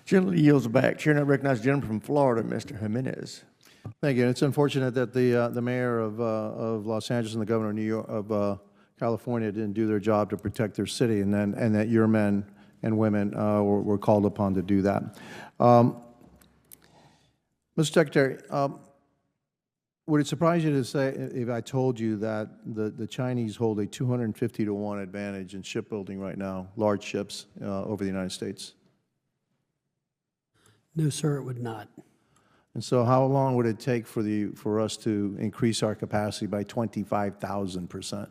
Gentleman yields back. Chair, now recognize the gentleman from Florida, Mr. Jimenez. Thank you. It's unfortunate that the mayor of Los Angeles and the governor of New York of California didn't do their job to protect their city, and that your men and women were called upon to do that. Mr. Secretary, would it surprise you to say if I told you that the Chinese hold a 250-to-1 advantage in shipbuilding right now, large ships over the United States? No, sir, it would not. And so how long would it take for us to increase our capacity by 25,000%?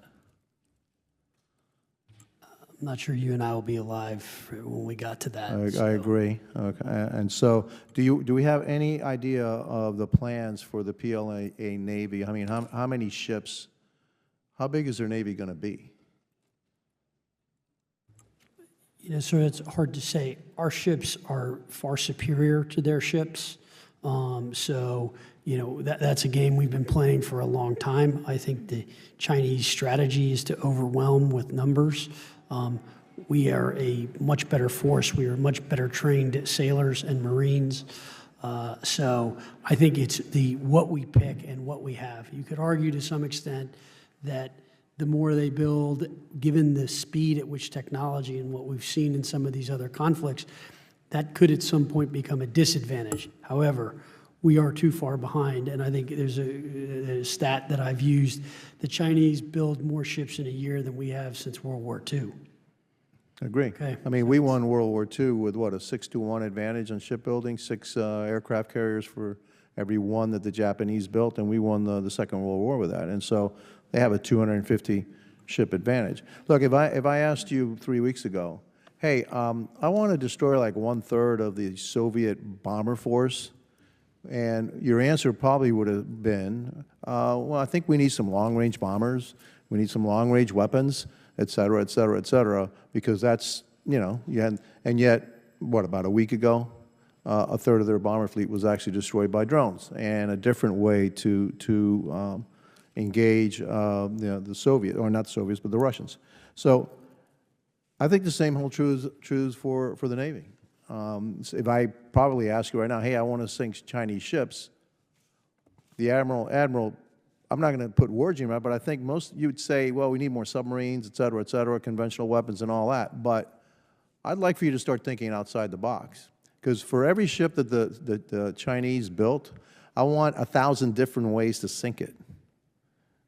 I'm not sure you and I will be alive when we got to that. I agree. Okay. And so do we have any idea of the plans for the PLA Navy? I mean, how many ships, how big is their Navy going to be? You know, sir, it's hard to say. Our ships are far superior to their ships. So, you know, that's a game we've been playing for a long time. I think the Chinese strategy is to overwhelm with numbers. We are a much better force. We are much better trained sailors and Marines. So I think it's what we pick and what we have. You could argue to some extent that the more they build, given the speed at which technology and what we've seen in some of these other conflicts, that could at some point become a disadvantage. However, we are too far behind, and I think there's a stat that I've used. The Chinese build more ships in a year than we have since World War II. Agree. Okay. I mean, we won World War II with, what, a 6-to-1 advantage on shipbuilding, 6 aircraft carriers for every one that the Japanese built, and we won the Second World War with that. And so they have a 250-ship advantage. Look, if I asked you 3 weeks ago, hey, I want to destroy like 1/3 of the Soviet bomber force, and your answer probably would have been, well, I think we need some long-range bombers, we need some long-range weapons, et cetera, et cetera, et cetera, because that's, you know, and yet, what, about a week ago, 1/3 of their bomber fleet was actually destroyed by drones, and a different way to engage you know, the Soviet, or not the Soviets, but the Russians. So I think the same holds true for the Navy. If I probably ask you right now, hey, I want to sink Chinese ships, the Admiral, I'm not going to put words in your mouth, but I think you would say, well, we need more submarines, et cetera, conventional weapons and all that. But I'd like for you to start thinking outside the box. Because for every ship that the Chinese built, I want 1,000 different ways to sink it.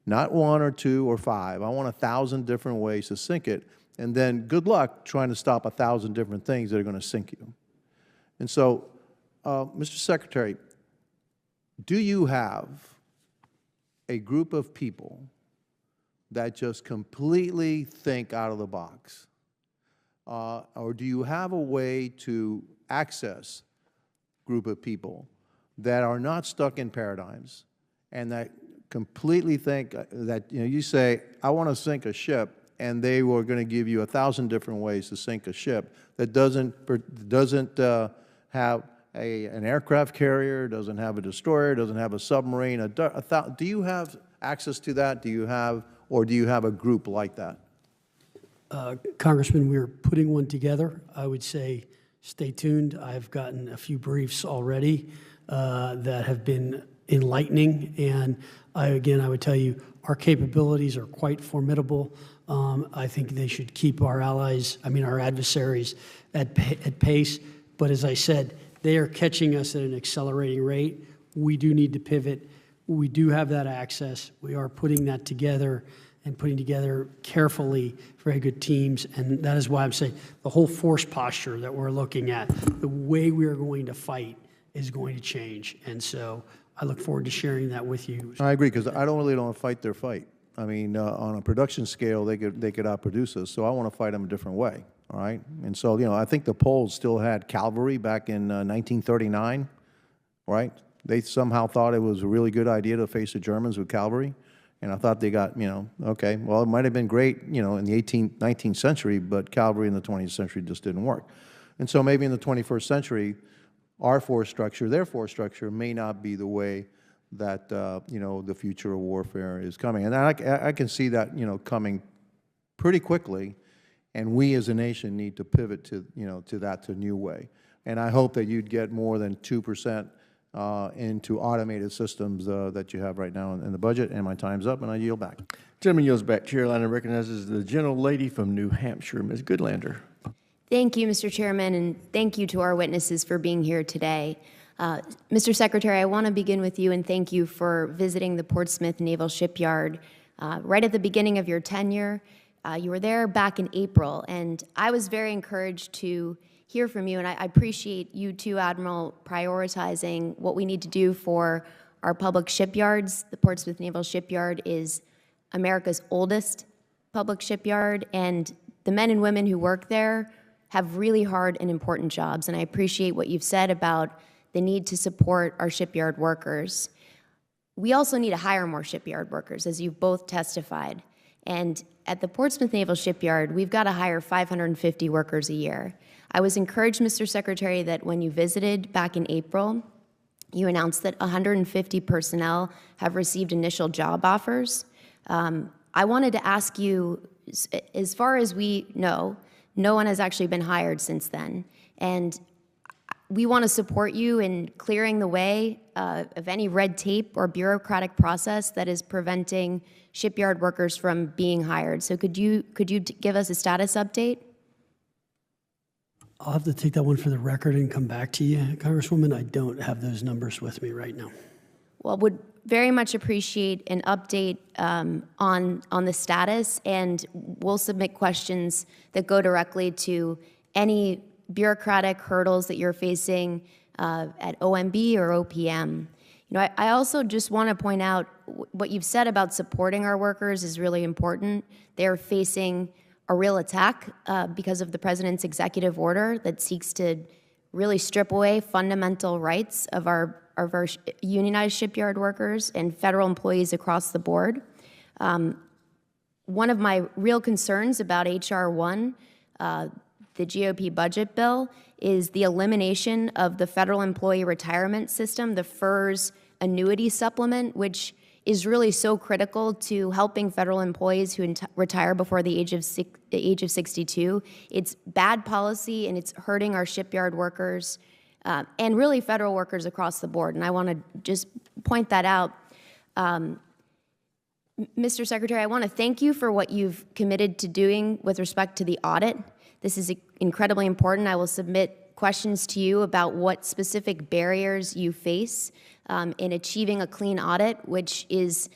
Not 1 or 2 or 5. I want 1,000 different ways to sink it. And then good luck trying to stop 1,000 different things that are going to sink you. And so, Mr. Secretary, do you have a group of people that just completely think out of the box? Or do you have a way to access a group of people that are not stuck in paradigms and that completely think that, you know, you say, I want to sink a ship, and they were going to give you 1,000 different ways to sink a ship that doesn't have an aircraft carrier, doesn't have a destroyer, doesn't have a submarine. Do you have access to that? Do you have a group like that? Congressman, we're putting one together. I would say stay tuned. I've gotten a few briefs already that have been enlightening, and I would tell you our capabilities are quite formidable. I think they should keep our our adversaries at pace. But as I said, they are catching us at an accelerating rate. We do need to pivot. We do have that access. We are putting that together and putting together carefully very good teams. And that is why I'm saying the whole force posture that we're looking at, the way we are going to fight is going to change. And so I look forward to sharing that with you. I agree, because I don't want to fight their fight. I mean, on a production scale, they could outproduce us. So I want to fight them a different way. All right. And so, you know, I think the Poles still had cavalry back in 1939. Right. They somehow thought it was a really good idea to face the Germans with cavalry. And I thought they got, you know, okay, well, it might have been great, you know, in the 19th century, but cavalry in the 20th century just didn't work. And so maybe in the 21st century, our force structure, their force structure may not be the way that, you know, the future of warfare is coming. And I can see that, you know, coming pretty quickly, and we as a nation need to pivot to, you know, to a new way. And I hope that you'd get more than 2% into automated systems that you have right now in the budget. And my time's up, and I yield back. Gentleman yields back. Chair Liner recognizes the gentlelady from New Hampshire, Ms. Goodlander. Thank you, Mr. Chairman, and thank you to our witnesses for being here today. Mr. Secretary, I want to begin with you and thank you for visiting the Portsmouth Naval Shipyard right at the beginning of your tenure. You were there back in April, and I was very encouraged to hear from you, and I appreciate you too, Admiral, prioritizing what we need to do for our public shipyards. The Portsmouth Naval Shipyard is America's oldest public shipyard, and the men and women who work there have really hard and important jobs, and I appreciate what you've said about the need to support our shipyard workers. We also need to hire more shipyard workers, as you've both testified. And at the Portsmouth Naval Shipyard, we've got to hire 550 workers a year. I was encouraged, Mr. Secretary, that when you visited back in April, you announced that 150 personnel have received initial job offers. I wanted to ask you, as far as we know, no one has actually been hired since then. And we want to support you in clearing the way of any red tape or bureaucratic process that is preventing shipyard workers from being hired. So could you give us a status update? I'll have to take that one for the record and come back to you, Congresswoman. I don't have those numbers with me right now. Well, would very much appreciate an update on the status, and we'll submit questions that go directly to any bureaucratic hurdles that you're facing at OMB or OPM. You know, I also just want to point out what you've said about supporting our workers is really important. They're facing a real attack because of the president's executive order that seeks to really strip away fundamental rights of our unionized shipyard workers and federal employees across the board. One of my real concerns about H.R. 1, the GOP budget bill, is the elimination of the federal employee retirement system, the FERS annuity supplement, which is really so critical to helping federal employees who retire before the age of 62. It's bad policy, and it's hurting our shipyard workers and really federal workers across the board. And I want to just point that out. Mr. Secretary, I want to thank you for what you've committed to doing with respect to the audit. This is incredibly important. I will submit questions to you about what specific barriers you face in achieving a clean audit, which is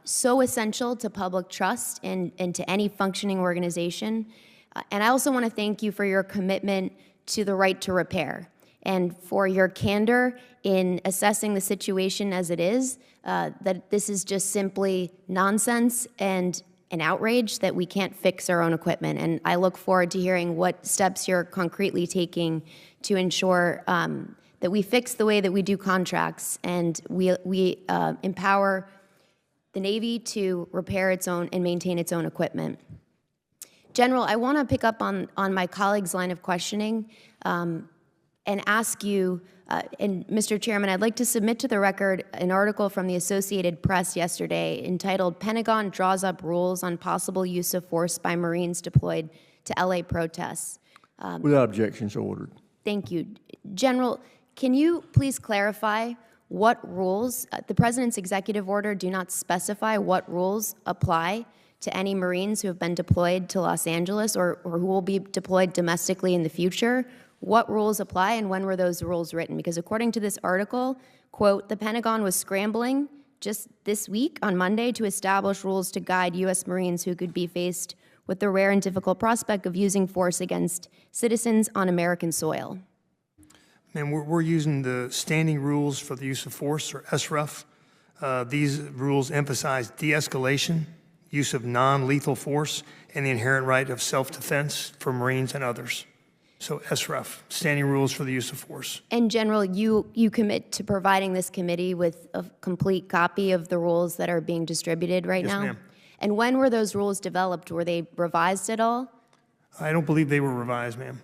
so essential to public trust and to any functioning organization. And I also want to thank you for your commitment to the right to repair and for your candor in assessing the situation as it is, that this is just simply nonsense and an outrage that we can't fix our own equipment. And I look forward to hearing what steps you're concretely taking to ensure that we fix the way that we do contracts and we empower the Navy to repair its own and maintain its own equipment. General, I want to pick up on my colleague's line of questioning and ask you, and Mr. Chairman, I'd like to submit to the record an article from the Associated Press yesterday entitled "Pentagon Draws Up Rules on Possible Use of Force by Marines Deployed to LA Protests." Without objection, so ordered. Thank you. General, can you please clarify what rules, the President's executive order do not specify what rules apply to any Marines who have been deployed to Los Angeles or who will be deployed domestically in the future. What rules apply and when were those rules written? Because according to this article, quote, the Pentagon was scrambling just this week on Monday to establish rules to guide U.S. Marines who could be faced with the rare and difficult prospect of using force against citizens on American soil. And we're using the standing rules for the use of force, or SRUF. These rules emphasize de-escalation, use of non-lethal force, and the inherent right of self-defense for Marines and others. So SRUF, standing rules for the use of force. And General, you commit to providing this committee with a complete copy of the rules that are being distributed right now? Yes, ma'am. And when were those rules developed? Were they revised at all? I don't believe they were revised, ma'am.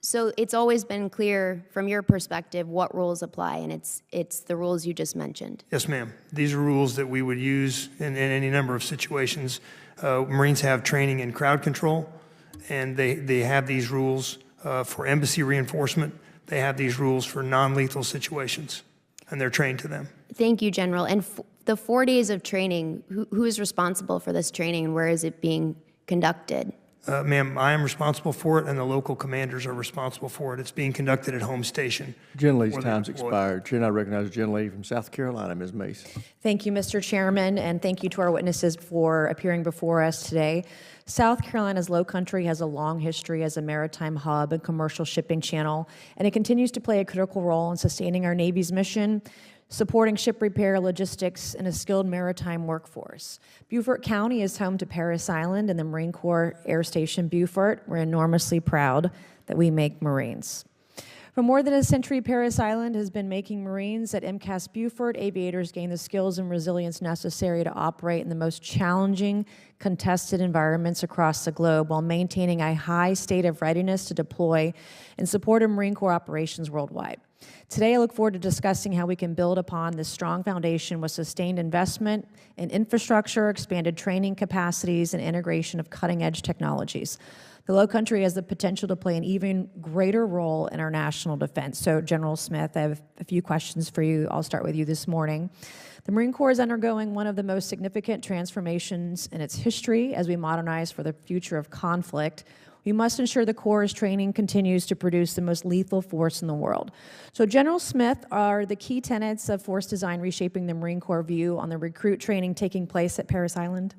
So it's always been clear from your perspective what rules apply, and it's the rules you just mentioned. Yes, ma'am. These are rules that we would use in any number of situations. Marines have training in crowd control, and they have these rules for embassy reinforcement. They have these rules for non-lethal situations, and they're trained to them. Thank you, General. And the 4 days of training, who is responsible for this training, and where is it being conducted? Ma'am, I am responsible for it, and the local commanders are responsible for it. It's being conducted at home station. Gentlelady's Before they're time's deployed. expired. Chair now recognizes the gentlelady from South Carolina, Ms. Mace. Thank you, Mr. Chairman, and thank you to our witnesses for appearing before us today. South Carolina's Low Country has a long history as a maritime hub and commercial shipping channel, and it continues to play a critical role in sustaining our Navy's mission, supporting ship repair, logistics, and a skilled maritime workforce. Beaufort County is home to Parris Island and the Marine Corps Air Station Beaufort. We're enormously proud that we make Marines. For more than a century, Parris Island has been making Marines. At MCAS Beaufort, aviators gain the skills and resilience necessary to operate in the most challenging, contested environments across the globe while maintaining a high state of readiness to deploy and support Marine Corps operations worldwide. Today, I look forward to discussing how we can build upon this strong foundation with sustained investment in infrastructure, expanded training capacities, and integration of cutting-edge technologies. The Low Country has the potential to play an even greater role in our national defense. So, General Smith, I have a few questions for you. I'll start with you this morning. The Marine Corps is undergoing one of the most significant transformations in its history as we modernize for the future of conflict. We must ensure the Corps' training continues to produce the most lethal force in the world. So, General Smith, are the key tenets of force design reshaping the Marine Corps view on the recruit training taking place at Parris Island?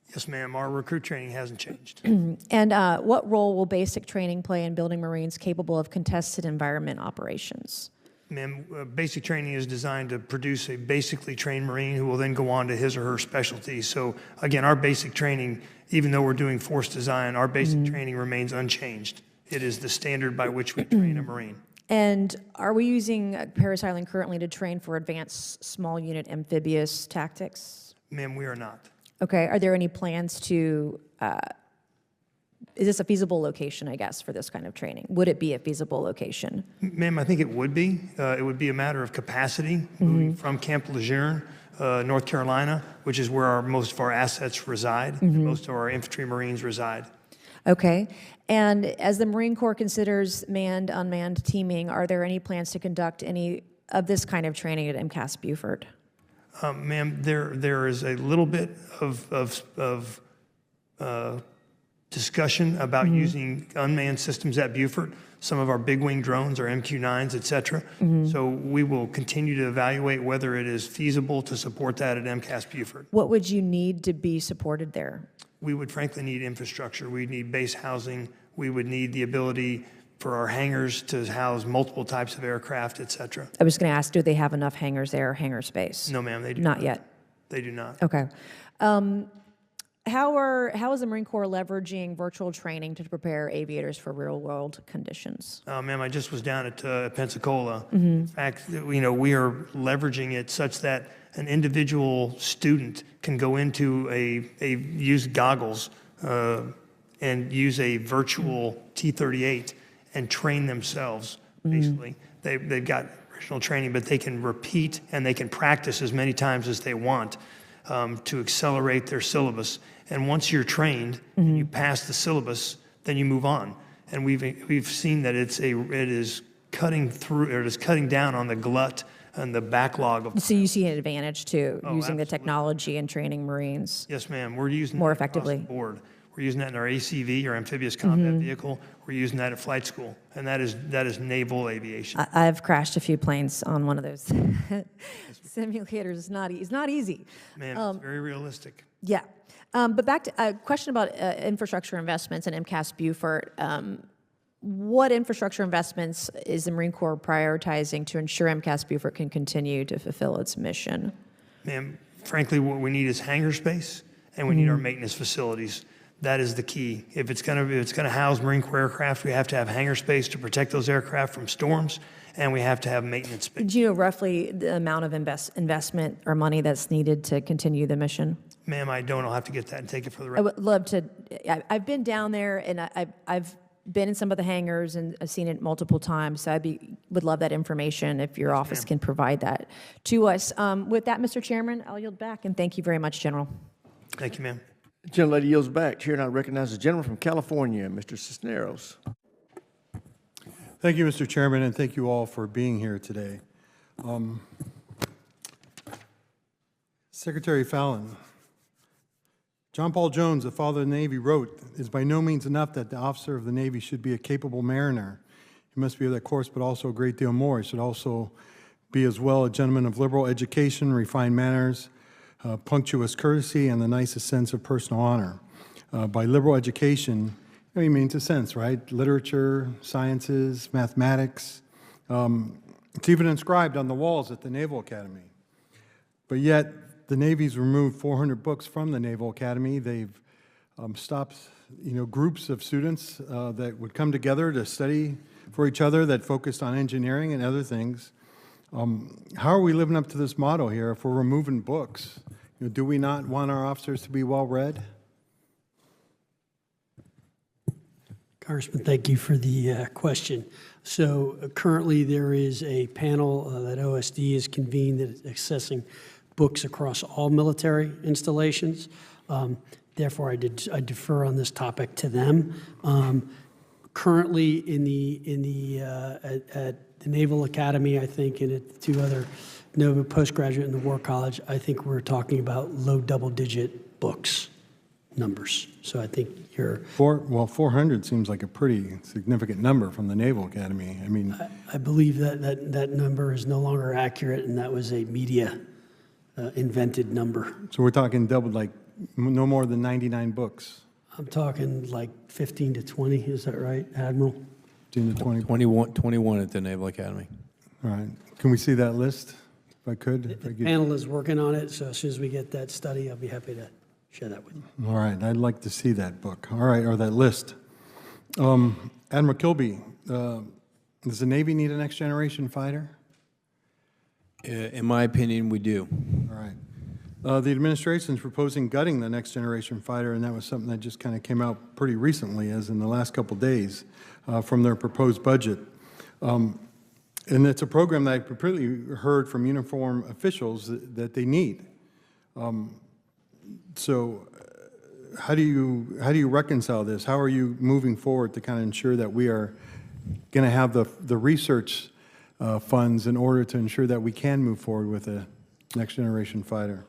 Yes, ma'am. Our recruit training hasn't changed. And what role will basic training play in building Marines capable of contested environment operations? Ma'am, basic training is designed to produce a basically trained Marine who will then go on to his or her specialty. So again, our basic training, even though we're doing force design, our basic training remains unchanged. It is the standard by which we train a Marine. And are we using Parris Island currently to train for advanced small unit amphibious tactics? Ma'am, we are not. Okay, are there any plans to, is this a feasible location, I guess, for this kind of training? Would it be a feasible location? Ma'am, I think it would be. It would be a matter of capacity, moving from Camp Lejeune, North Carolina, which is where most of our assets reside, and most of our infantry Marines reside. Okay, and as the Marine Corps considers manned-unmanned teaming, are there any plans to conduct any of this kind of training at MCAS Beaufort? Ma'am, there is a little bit of discussion about using unmanned systems at Beaufort. Some of our big wing drones, our MQ-9s, et cetera. So we will continue to evaluate whether it is feasible to support that at MCAS Beaufort. What would you need to be supported there? We would frankly need infrastructure. We'd need base housing. We would need the ability for our hangars to house multiple types of aircraft, et cetera. I was going to ask, do they have enough hangars there, hangar space? No, ma'am, they do Not not. yet. They do not. Okay. How is the Marine Corps leveraging virtual training to prepare aviators for real-world conditions? Ma'am, I just was down at Pensacola. In fact, we are leveraging it such that an individual student can go into use goggles and use a virtual T-38 and train themselves, basically. They've got original training, but they can repeat and they can practice as many times as they want to accelerate their syllabus. And once you're trained and you pass the syllabus, then you move on. And we've seen that it is cutting down on the glut and the backlog of. So you see an advantage to using the absolutely. technology and training Marines? Yes, ma'am. We're using More that across effectively. the board. We're using that in our ACV, our amphibious combat vehicle. We're using that at flight school, and that is naval aviation. I've crashed a few planes on one of those simulators. It's not easy. Ma'am, it's very realistic. Yeah. But back to a question about infrastructure investments in MCAS Beaufort. What infrastructure investments is the Marine Corps prioritizing to ensure MCAS Beaufort can continue to fulfill its mission? Ma'am, frankly, what we need is hangar space, and we need our maintenance facilities. That is the key. If it's going to house Marine Corps aircraft, we have to have hangar space to protect those aircraft from storms, and we have to have maintenance space. Do you know roughly the amount of investment or money that's needed to continue the mission? Ma'am, I don't. I'll have to get that and take it for the I record. would love to. I've been down there, and I've been in some of the hangars, and I've seen it multiple times. So would love that information if your office can provide that to us. With that, Mr. Chairman, I'll yield back, and thank you very much, General. Thank you, ma'am. Gentlelady yields back. Chair now recognizes the gentleman from California, Mr. Cisneros. Thank you, Mr. Chairman, and thank you all for being here today. Secretary Phelan, John Paul Jones, the father of the Navy, wrote, "It is by no means enough that the officer of the Navy should be a capable mariner. He must be of that course, but also a great deal more. He should also be as well a gentleman of liberal education, refined manners, punctuous courtesy, and the nicest sense of personal honor." By liberal education, he means a sense, right? Literature, sciences, mathematics. It's even inscribed on the walls at the Naval Academy. But yet, the Navy's removed 400 books from the Naval Academy. They've stopped, groups of students that would come together to study for each other that focused on engineering and other things. How are we living up to this motto here if we're removing books? Do we not want our officers to be well-read? Congressman, thank you for the question. So currently there is a panel that OSD has convened that is assessing books across all military installations. Therefore, I defer on this topic to them. Currently at the Naval Academy, I think, and at two other Nova postgraduate in the War College, I think we're talking about low double-digit books numbers. So I think you're... 400 seems like a pretty significant number from the Naval Academy. I mean... I believe that number is no longer accurate, and that was a media invented number. So we're talking double, like no more than 99 books. I'm talking like 15 to 20, is that right, Admiral? 15 to 20. 21 at the Naval Academy. All right. Can we see that list, if I could? The panel is working on it, so as soon as we get that study, I'll be happy to share that with you. All right. I'd like to see that book. All right, or that list. Admiral Kilby, does the Navy need a next-generation fighter? In my opinion, we do. All right. The administration is proposing gutting the next-generation fighter, and that was something that just kind of came out pretty recently, as in the last couple days, from their proposed budget. And it's a program that I completely heard from uniform officials that they need. So how do you reconcile this? How are you moving forward to kind of ensure that we are going to have the research funds in order to ensure that we can move forward with a next-generation fighter?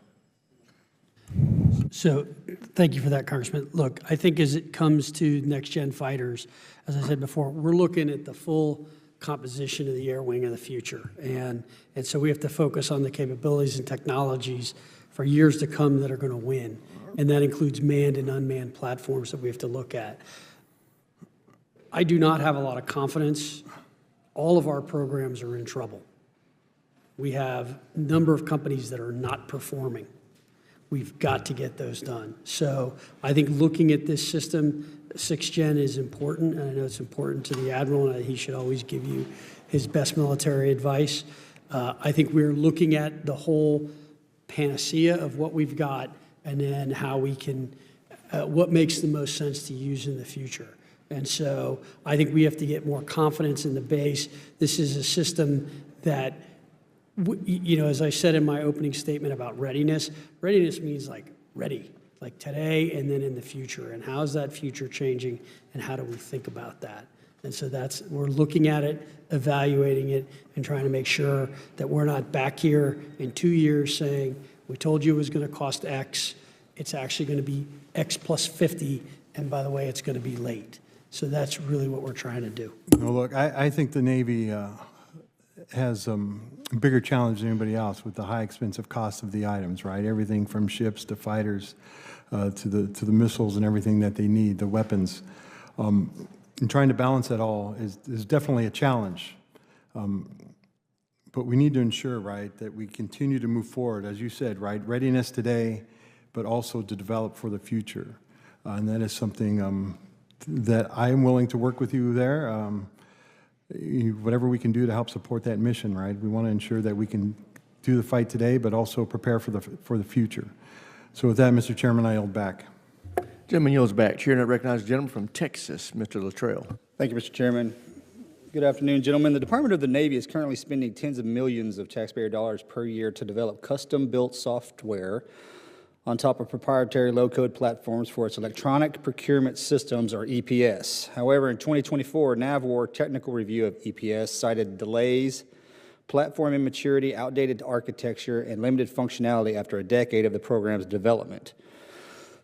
So thank you for that, Congressman. Look, I think as it comes to next-gen fighters, as I said before, we're looking at the full composition of the air wing of the future. And so we have to focus on the capabilities and technologies for years to come that are going to win. And that includes manned and unmanned platforms that we have to look at. I do not have a lot of confidence. All of our programs are in trouble. We have a number of companies that are not performing. We've got to get those done. So I think looking at this system, 6th Gen is important, and I know it's important to the Admiral, and he should always give you his best military advice. I think we're looking at the whole panacea of what we've got, and then how we can, what makes the most sense to use in the future. And so I think we have to get more confidence in the base. This is a system that, as I said in my opening statement about readiness means like ready, like today and then in the future. And how's that future changing, and how do we think about that? And so we're looking at it, evaluating it, and trying to make sure that we're not back here in 2 years saying, we told you it was going to cost X, it's actually going to be X plus 50, and by the way, it's going to be late. So that's really what we're trying to do. Well, look, I think the Navy has a bigger challenge than anybody else with the high expensive cost of the items, right? Everything from ships to fighters to the missiles and everything that they need, the weapons. And trying to balance that all is definitely a challenge. But we need to ensure, right, that we continue to move forward, as you said, right? Readiness today, but also to develop for the future. And that is something that I am willing to work with you there. Whatever we can do to help support that mission, right? We want to ensure that we can do the fight today, but also prepare for the future. So with that, Mr. Chairman, I yield back. Gentleman yields back. Chair now recognizes the gentleman from Texas, Mr. Luttrell. Thank you, Mr. Chairman. Good afternoon, gentlemen. The Department of the Navy is currently spending tens of millions of taxpayer dollars per year to develop custom-built software on top of proprietary low-code platforms for its electronic procurement systems, or EPS. However, in 2024, Naval technical review of EPS cited delays, platform immaturity, outdated architecture, and limited functionality after a decade of the program's development.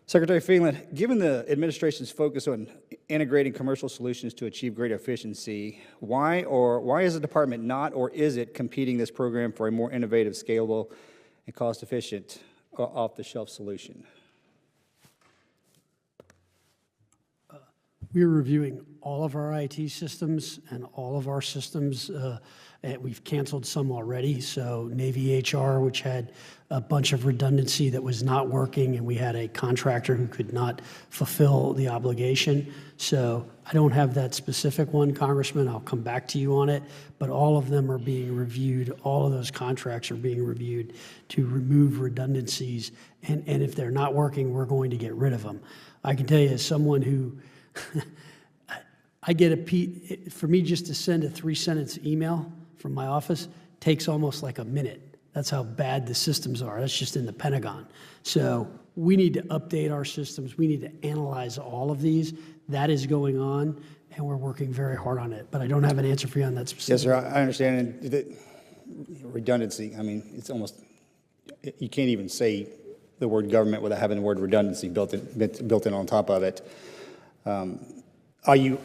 Secretary Phelan, given the administration's focus on integrating commercial solutions to achieve greater efficiency, why is the department not, or is it competing this program for a more innovative, scalable, and cost-efficient off-the-shelf solution? We're reviewing all of our IT systems and all of our systems. And we've canceled some already. So Navy HR, which had a bunch of redundancy that was not working, and we had a contractor who could not fulfill the obligation. So I don't have that specific one, Congressman. I'll come back to you on it. But all of them are being reviewed. All of those contracts are being reviewed to remove redundancies. And if they're not working, we're going to get rid of them. I can tell you, as someone who I get for me just to send a 3-sentence email from my office takes almost like a minute. That's how bad the systems are. That's just in the Pentagon. So we need to update our systems. We need to analyze all of these. That is going on, and we're working very hard on it. But I don't have an answer for you on that specific. Yes, sir. I understand. And redundancy, I mean, it's almost, you can't even say the word government without having the word redundancy built in on top of it. Are you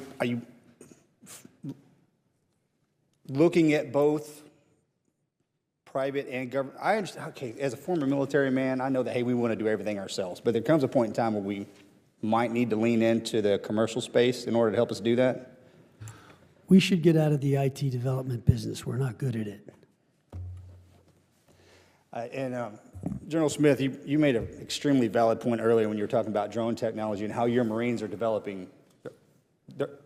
looking at both private and government? I understand, okay, as a former military man, I know that, hey, we want to do everything ourselves, but there comes a point in time where we might need to lean into the commercial space in order to help us do that. We should get out of the IT development business. We're not good at it. General Smith, you made an extremely valid point earlier when you were talking about drone technology and how your Marines are developing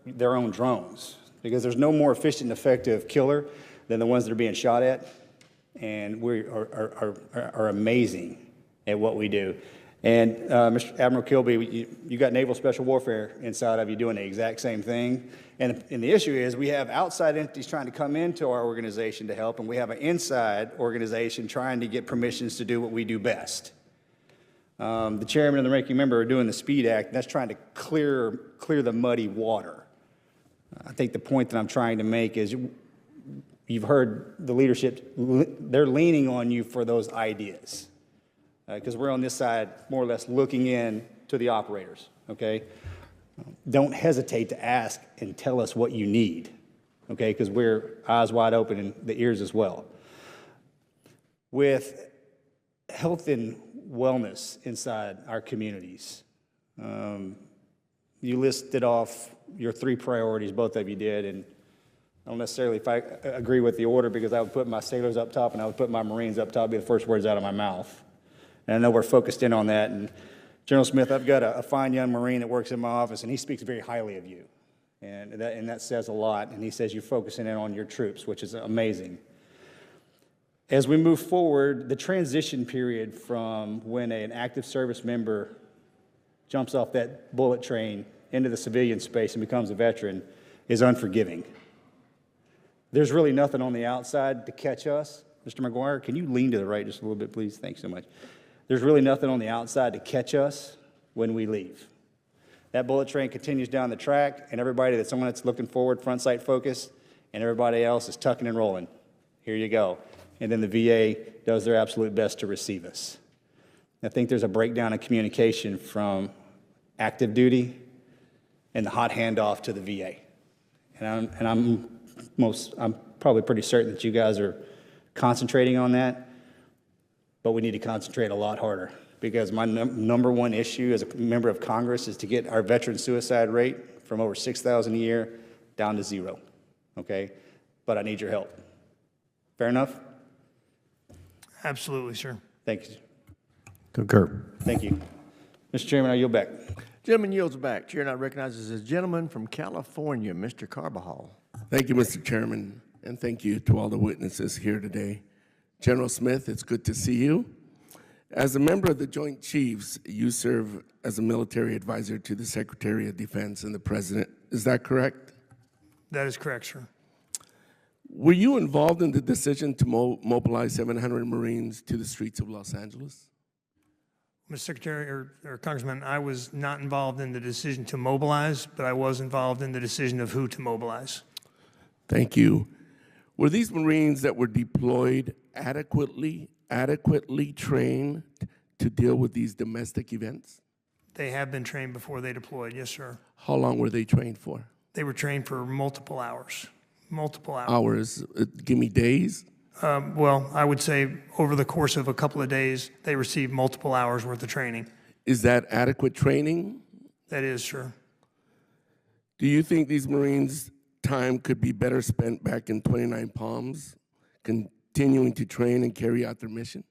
their own drones, because there's no more efficient and effective killer than the ones that are being shot at, and we are amazing at what we do. And Mr. Admiral Kilby, you got Naval Special Warfare inside of you doing the exact same thing. And the issue is we have outside entities trying to come into our organization to help, and we have an inside organization trying to get permissions to do what we do best. The chairman and the ranking member are doing the SPEED Act, and that's trying to clear the muddy water. I think the point that I'm trying to make is you've heard the leadership, they're leaning on you for those ideas. Because we're on this side more or less looking in to the operators, okay? Don't hesitate to ask and tell us what you need, okay? Because we're eyes wide open and the ears as well. With health and wellness inside our communities, you listed off your 3 priorities, both of you did, and I don't necessarily agree with the order, because I would put my sailors up top and I would put my Marines up top, be the first words out of my mouth. And I know we're focused in on that. And General Smith, I've got a fine young Marine that works in my office, and he speaks very highly of you. And that says a lot. And he says you're focusing in on your troops, which is amazing. As we move forward, the transition period from when an active service member jumps off that bullet train into the civilian space and becomes a veteran is unforgiving. There's really nothing on the outside to catch us. Mr. McGuire, can you lean to the right just a little bit, please? Thanks so much. There's really nothing on the outside to catch us when we leave. That bullet train continues down the track, and everybody that's someone that's looking forward, front sight focus, and everybody else is tucking and rolling. Here you go. And then the VA does their absolute best to receive us. I think there's a breakdown in communication from active duty and the hot handoff to the VA. And I'm probably pretty certain that you guys are concentrating on that. But we need to concentrate a lot harder, because my number one issue as a member of Congress is to get our veteran suicide rate from over 6,000 a year down to 0, okay? But I need your help. Fair enough? Absolutely, sir. Thank you. Concur. Thank you. Mr. Chairman, I yield back. Gentleman yields back. Chair now recognizes a gentleman from California, Mr. Carbajal. Thank you, Mr. Chairman, and thank you to all the witnesses here today. General Smith, it's good to see you. As a member of the Joint Chiefs, you serve as a military advisor to the Secretary of Defense and the President. Is that correct? That is correct, sir. Were you involved in the decision to mobilize 700 Marines to the streets of Los Angeles? Mr. Secretary or Congressman, I was not involved in the decision to mobilize, but I was involved in the decision of who to mobilize. Thank you. Were these Marines that were deployed adequately trained to deal with these domestic events? They have been trained before they deployed, yes, sir. How long were they trained for? They were trained for multiple hours. Hours? Give me days? Well, I would say over the course of a couple of days, they received multiple hours worth of training. Is that adequate training? That is, sir. Do you think these Marines' time could be better spent back in 29 Palms, continuing to train and carry out their mission?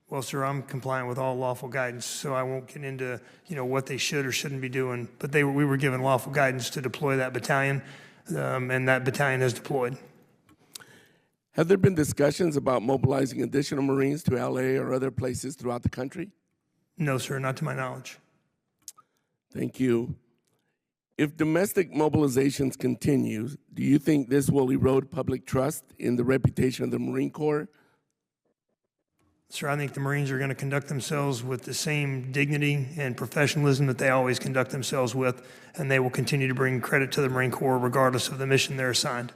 Well, sir, I'm compliant with all lawful guidance, so I won't get into what they should or shouldn't be doing. But we were given lawful guidance to deploy that battalion, and that battalion is deployed. Have there been discussions about mobilizing additional Marines to LA or other places throughout the country? No, sir, not to my knowledge. Thank you. If domestic mobilizations continue, do you think this will erode public trust in the reputation of the Marine Corps? Sir, I think the Marines are going to conduct themselves with the same dignity and professionalism that they always conduct themselves with, and they will continue to bring credit to the Marine Corps regardless of the mission they're assigned.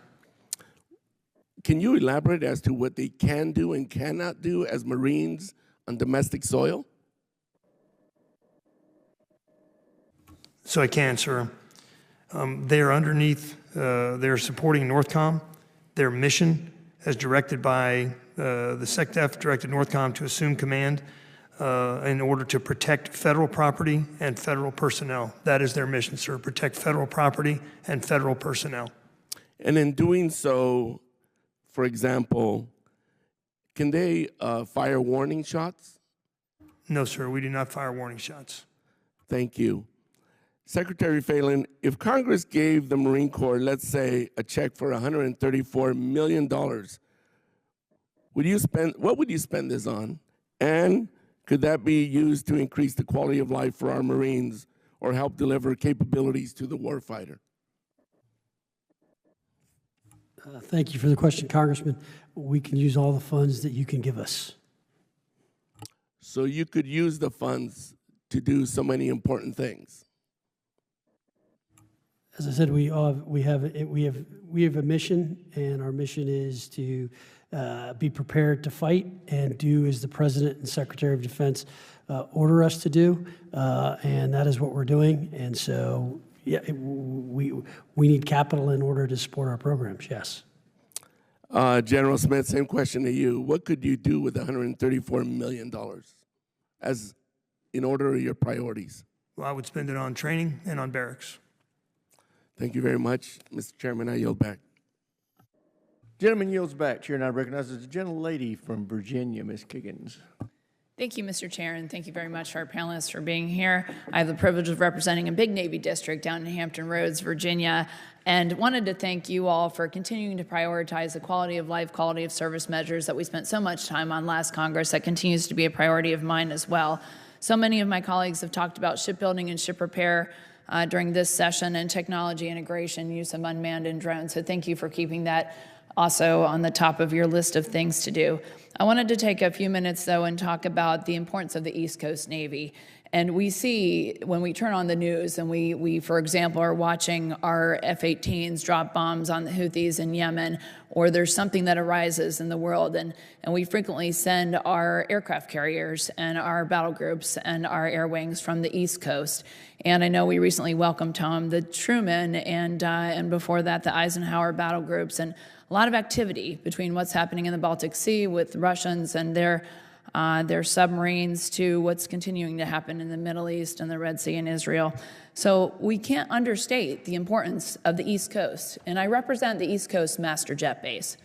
Can you elaborate as to what they can do and cannot do as Marines on domestic soil? So I can, sir. They are underneath, they're supporting NORTHCOM. Their mission, as directed by the SecDef, directed NORTHCOM to assume command in order to protect federal property and federal personnel. That is their mission, sir, protect federal property and federal personnel. And in doing so, for example, can they fire warning shots? No, sir, we do not fire warning shots. Thank you. Secretary Phelan, if Congress gave the Marine Corps, let's say, a check for $134 million, what would you spend this on? And could that be used to increase the quality of life for our Marines or help deliver capabilities to the warfighter? Thank you for the question, Congressman. We can use all the funds that you can give us. So you could use the funds to do so many important things. As I said, we have a mission, and our mission is to be prepared to fight and do as the President and Secretary of Defense order us to do, and that is what we're doing. And so, yeah, we need capital in order to support our programs. Yes. General Smith, same question to you. What could you do with $134 million as in order of your priorities? Well, I would spend it on training and on barracks. Thank you very much. Mr. Chairman, I yield back. Gentleman yields back. Chair now recognizes the gentlelady from Virginia, Ms. Kiggins. Thank you, Mr. Chair, and thank you very much to our panelists for being here. I have the privilege of representing a big Navy district down in Hampton Roads, Virginia, and wanted to thank you all for continuing to prioritize the quality of life, quality of service measures that we spent so much time on last Congress. That continues to be a priority of mine as well. So many of my colleagues have talked about shipbuilding and ship repair during this session, and technology integration, use of unmanned and drones. So thank you for keeping that also on the top of your list of things to do. I wanted to take a few minutes, though, and talk about the importance of the East Coast Navy. And we see when we turn on the news and we, for example, are watching our F-18s drop bombs on the Houthis in Yemen, or there's something that arises in the world, and we frequently send our aircraft carriers and our battle groups and our air wings from the East Coast. And I know we recently welcomed home the Truman and before that the Eisenhower battle groups, and a lot of activity between what's happening in the Baltic Sea with the Russians and their submarines to what's continuing to happen in the Middle East and the Red Sea and Israel. So we can't understate the importance of the East Coast. And I represent the East Coast Master Jet Base,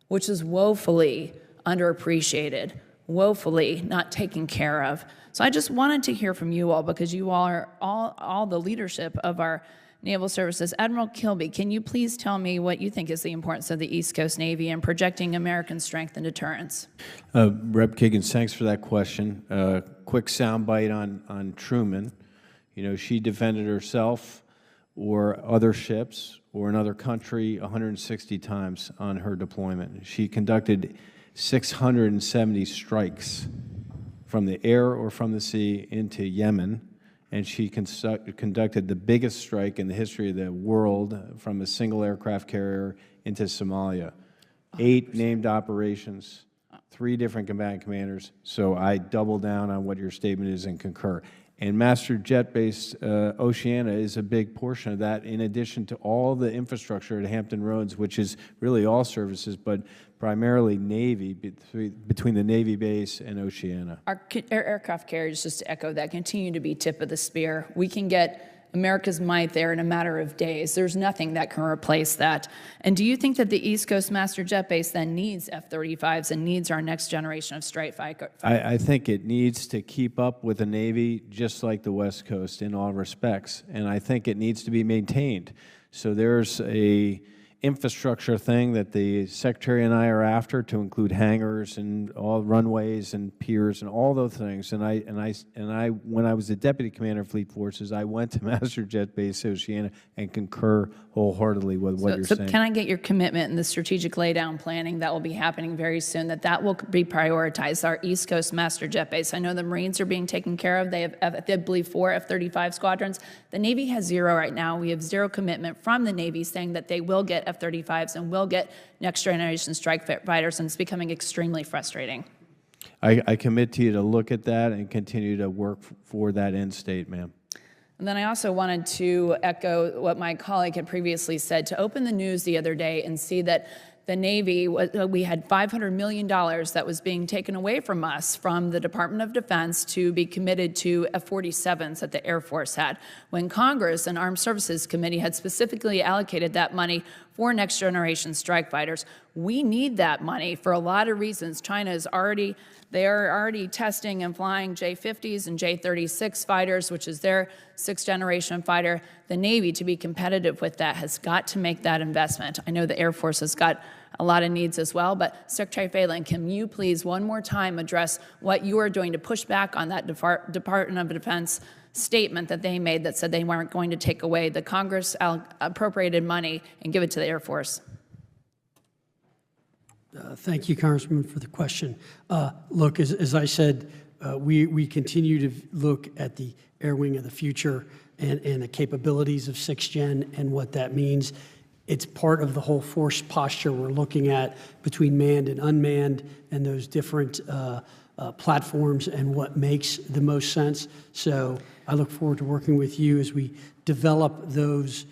which is woefully underappreciated, woefully not taken care of. So I just wanted to hear from you all, because you all are all the leadership of our naval services. Admiral Kilby, can you please tell me what you think is the importance of the East Coast Navy in projecting American strength and deterrence? Rep. Kiggins, thanks for that question. Quick soundbite on Truman. You know, she defended herself or other ships or another country 160 times on her deployment. She conducted 670 strikes from the air or from the sea into Yemen, and she conducted the biggest strike in the history of the world from a single aircraft carrier into Somalia. 8 named operations, 3 different combatant commanders, so I double down on what your statement is and concur. And Master Jet Base Oceana is a big portion of that, in addition to all the infrastructure at Hampton Roads, which is really all services, but primarily Navy, between the Navy base and Oceana. Our aircraft carriers, just to echo that, continue to be tip of the spear. We can get America's might there in a matter of days. There's nothing that can replace that. And do you think that the East Coast Master Jet Base then needs F-35s and needs our next generation of strike fighter? I think it needs to keep up with the Navy just like the West Coast in all respects, and I think it needs to be maintained. So there's a infrastructure thing that the Secretary and I are after, to include hangars and all runways and piers and all those things. And I, when I was the Deputy Commander of Fleet Forces, I went to Master Jet Base Oceana and concur wholeheartedly with what you're saying. So can I get your commitment in the strategic laydown planning that will be happening very soon, that will be prioritized, our East Coast Master Jet Base? I know the Marines are being taken care of. They have, I believe, 4 F-35 squadrons. The Navy has 0 right now. We have 0 commitment from the Navy saying that they will get F-35s and will get next generation strike fighters, and it's becoming extremely frustrating. I commit to you to look at that and continue to work for that end state, ma'am. And then I also wanted to echo what my colleague had previously said, to open the news the other day and see that the Navy, we had $500 million that was being taken away from us from the Department of Defense to be committed to F-47s that the Air Force had, when Congress and Armed Services Committee had specifically allocated that money for next generation strike fighters. We need that money for a lot of reasons. China is already, they are already testing and flying J-50s and J-36 fighters, which is their 6th generation fighter. The Navy, to be competitive with that, has got to make that investment. I know the Air Force has got a lot of needs as well, but Secretary Phelan, can you please one more time address what you are doing to push back on that Department of Defense statement that they made that said they weren't going to take away the Congress appropriated money and give it to the Air Force? Thank you, Congressman, for the question. Look, as I said, we continue to look at the air wing of the future and the capabilities of 6th Gen and what that means. It's part of the whole force posture we're looking at between manned and unmanned and those different platforms and what makes the most sense. So I look forward to working with you as we develop those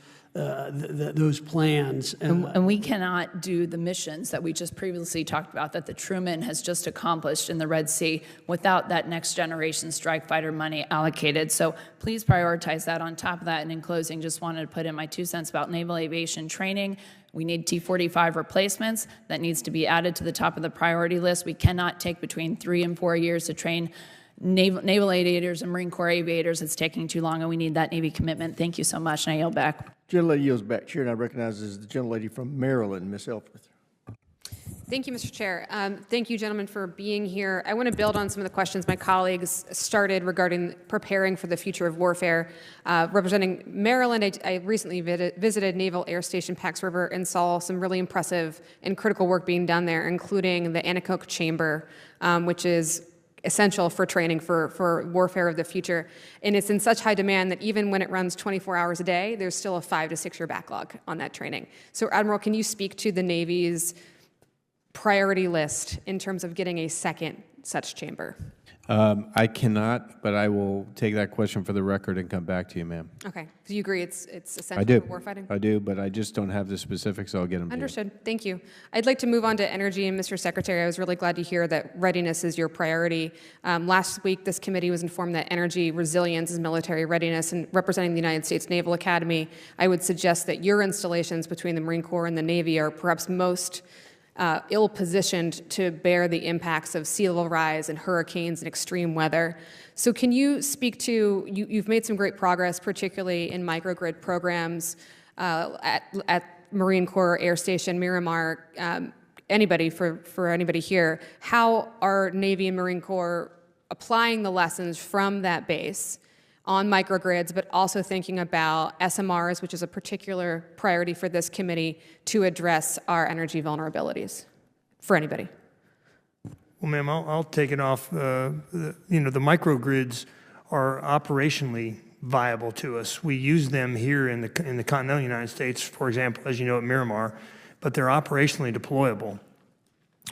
plans. And we cannot do the missions that we just previously talked about, that the Truman has just accomplished in the Red Sea, without that next generation strike fighter money allocated. So please prioritize that. On top of that, and in closing, just wanted to put in my 2 cents about naval aviation training. We need T-45 replacements. That needs to be added to the top of the priority list. We cannot take between 3 and 4 years to train naval aviators and Marine Corps aviators. It's taking too long, and we need that Navy commitment. Thank you so much, and I yield back. Gentlelady yields back. Chair now recognizes the gentlelady from Maryland, Ms. Elfreth. Thank you, Mr. Chair. Thank you, gentlemen, for being here. I want to build on some of the questions my colleagues started regarding preparing for the future of warfare. Representing Maryland, I recently visited Naval Air Station Pax River and saw some really impressive and critical work being done there, including the anechoic chamber, which is essential for training for warfare of the future. And it's in such high demand that even when it runs 24 hours a day, there's still a 5 to 6 year backlog on that training. So Admiral, can you speak to the Navy's priority list in terms of getting a second such chamber? I cannot, but I will take that question for the record and come back to you, ma'am. Okay. Do you agree it's essential I do. for warfighting? I do, but I just don't have the specifics. I'll get them to you. Understood. Thank you. I'd like to move on to energy. And Mr. Secretary, I was really glad to hear that readiness is your priority. Last week, this committee was informed that energy resilience is military readiness. And representing the United States Naval Academy, I would suggest that your installations between the Marine Corps and the Navy are perhaps most ill-positioned to bear the impacts of sea level rise and hurricanes and extreme weather. So can you speak to, you've made some great progress, particularly in microgrid programs at Marine Corps Air Station Miramar. For anybody here, how are Navy and Marine Corps applying the lessons from that base on microgrids, but also thinking about SMRs, which is a particular priority for this committee to address our energy vulnerabilities for anybody? Well, ma'am, I'll take it off. The microgrids are operationally viable to us. We use them here in the continental United States, for example, as you know, at Miramar, but they're operationally deployable.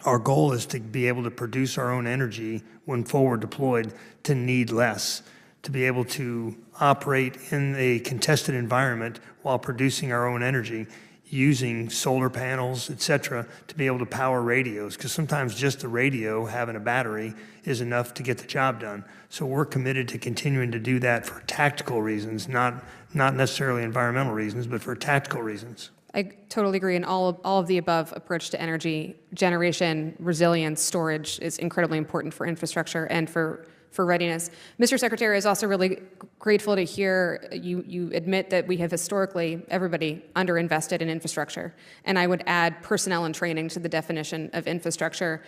Our goal is to be able to produce our own energy when forward deployed, to need less, to be able to operate in a contested environment while producing our own energy, using solar panels, et cetera, to be able to power radios, because sometimes just the radio, having a battery, is enough to get the job done. So we're committed to continuing to do that for tactical reasons, not necessarily environmental reasons, but for tactical reasons. I totally agree. And all of the above approach to energy generation, resilience, storage is incredibly important for infrastructure and for readiness. Mr. Secretary, I was also really grateful to hear you admit that we have historically, everybody, underinvested in infrastructure. And I would add personnel and training to the definition of infrastructure.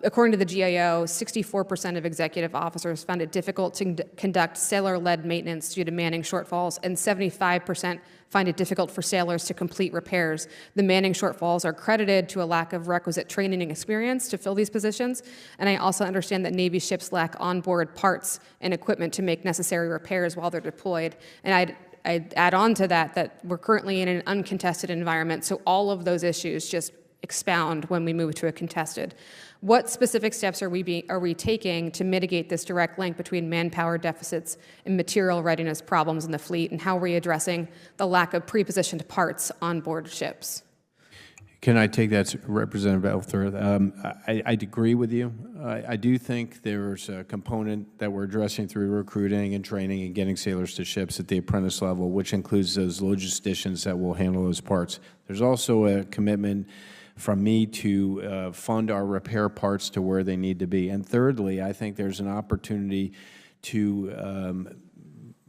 According to the GAO, 64% of executive officers found it difficult to conduct sailor-led maintenance due to manning shortfalls, and 75% find it difficult for sailors to complete repairs. The manning shortfalls are credited to a lack of requisite training and experience to fill these positions, and I also understand that Navy ships lack onboard parts and equipment to make necessary repairs while they're deployed. And I'd add on to that we're currently in an uncontested environment, so all of those issues just expound when we move to a contested. What specific steps are we taking to mitigate this direct link between manpower deficits and material readiness problems in the fleet, and how are we addressing the lack of pre-positioned parts on board ships? Can I take that, Representative Elthorth? I'd agree with you. I do think there's a component that we're addressing through recruiting and training and getting sailors to ships at the apprentice level, which includes those logisticians that will handle those parts. There's also a commitment from me to fund our repair parts to where they need to be. And thirdly, I think there's an opportunity to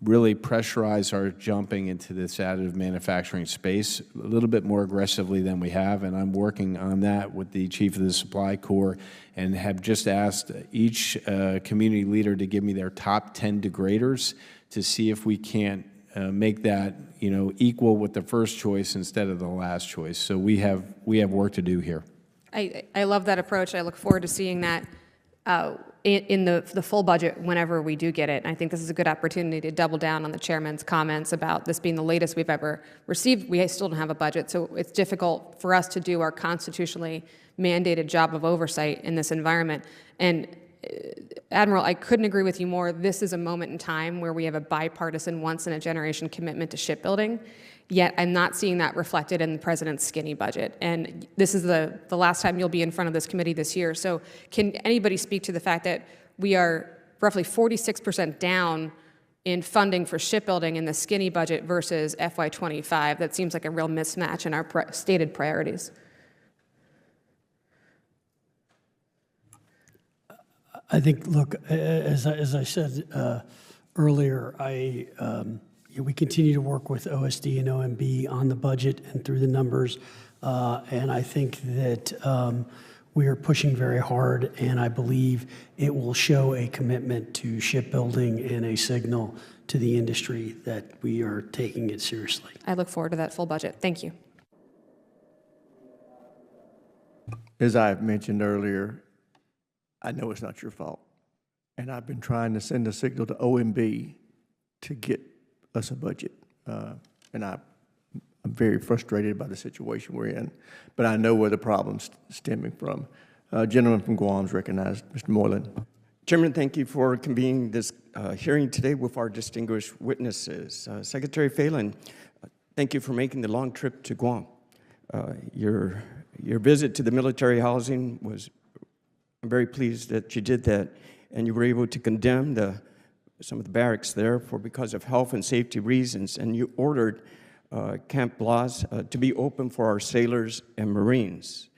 really pressurize our jumping into this additive manufacturing space a little bit more aggressively than we have, and I'm working on that with the Chief of the Supply Corps, and have just asked each community leader to give me their top 10 degraders to see if we can't make that equal with the first choice instead of the last choice. So we have work to do here. I love that approach. I look forward to seeing that in the full budget whenever we do get it. And I think this is a good opportunity to double down on the chairman's comments about this being the latest we've ever received. We still don't have a budget, so it's difficult for us to do our constitutionally mandated job of oversight in this environment. And Admiral, I couldn't agree with you more. This is a moment in time where we have a bipartisan, once-in-a-generation commitment to shipbuilding, yet I'm not seeing that reflected in the president's skinny budget. And this is the last time you'll be in front of this committee this year. So can anybody speak to the fact that we are roughly 46% down in funding for shipbuilding in the skinny budget versus FY25? That seems like a real mismatch in our stated priorities. I think, look, as I said earlier, we continue to work with OSD and OMB on the budget and through the numbers, and I think that we are pushing very hard, and I believe it will show a commitment to shipbuilding and a signal to the industry that we are taking it seriously. I look forward to that full budget. Thank you. As I mentioned earlier, I know it's not your fault, and I've been trying to send a signal to OMB to get us a budget, and I'm very frustrated by the situation we're in, but I know where the problem's stemming from. Gentleman from Guam is recognized. Mr. Moylan. Chairman, thank you for convening this hearing today with our distinguished witnesses. Secretary Phelan, thank you for making the long trip to Guam. Your visit to the military housing was, I'm very pleased that you did that, and you were able to condemn some of the barracks there because of health and safety reasons, and you ordered Camp Blas to be open for our sailors and Marines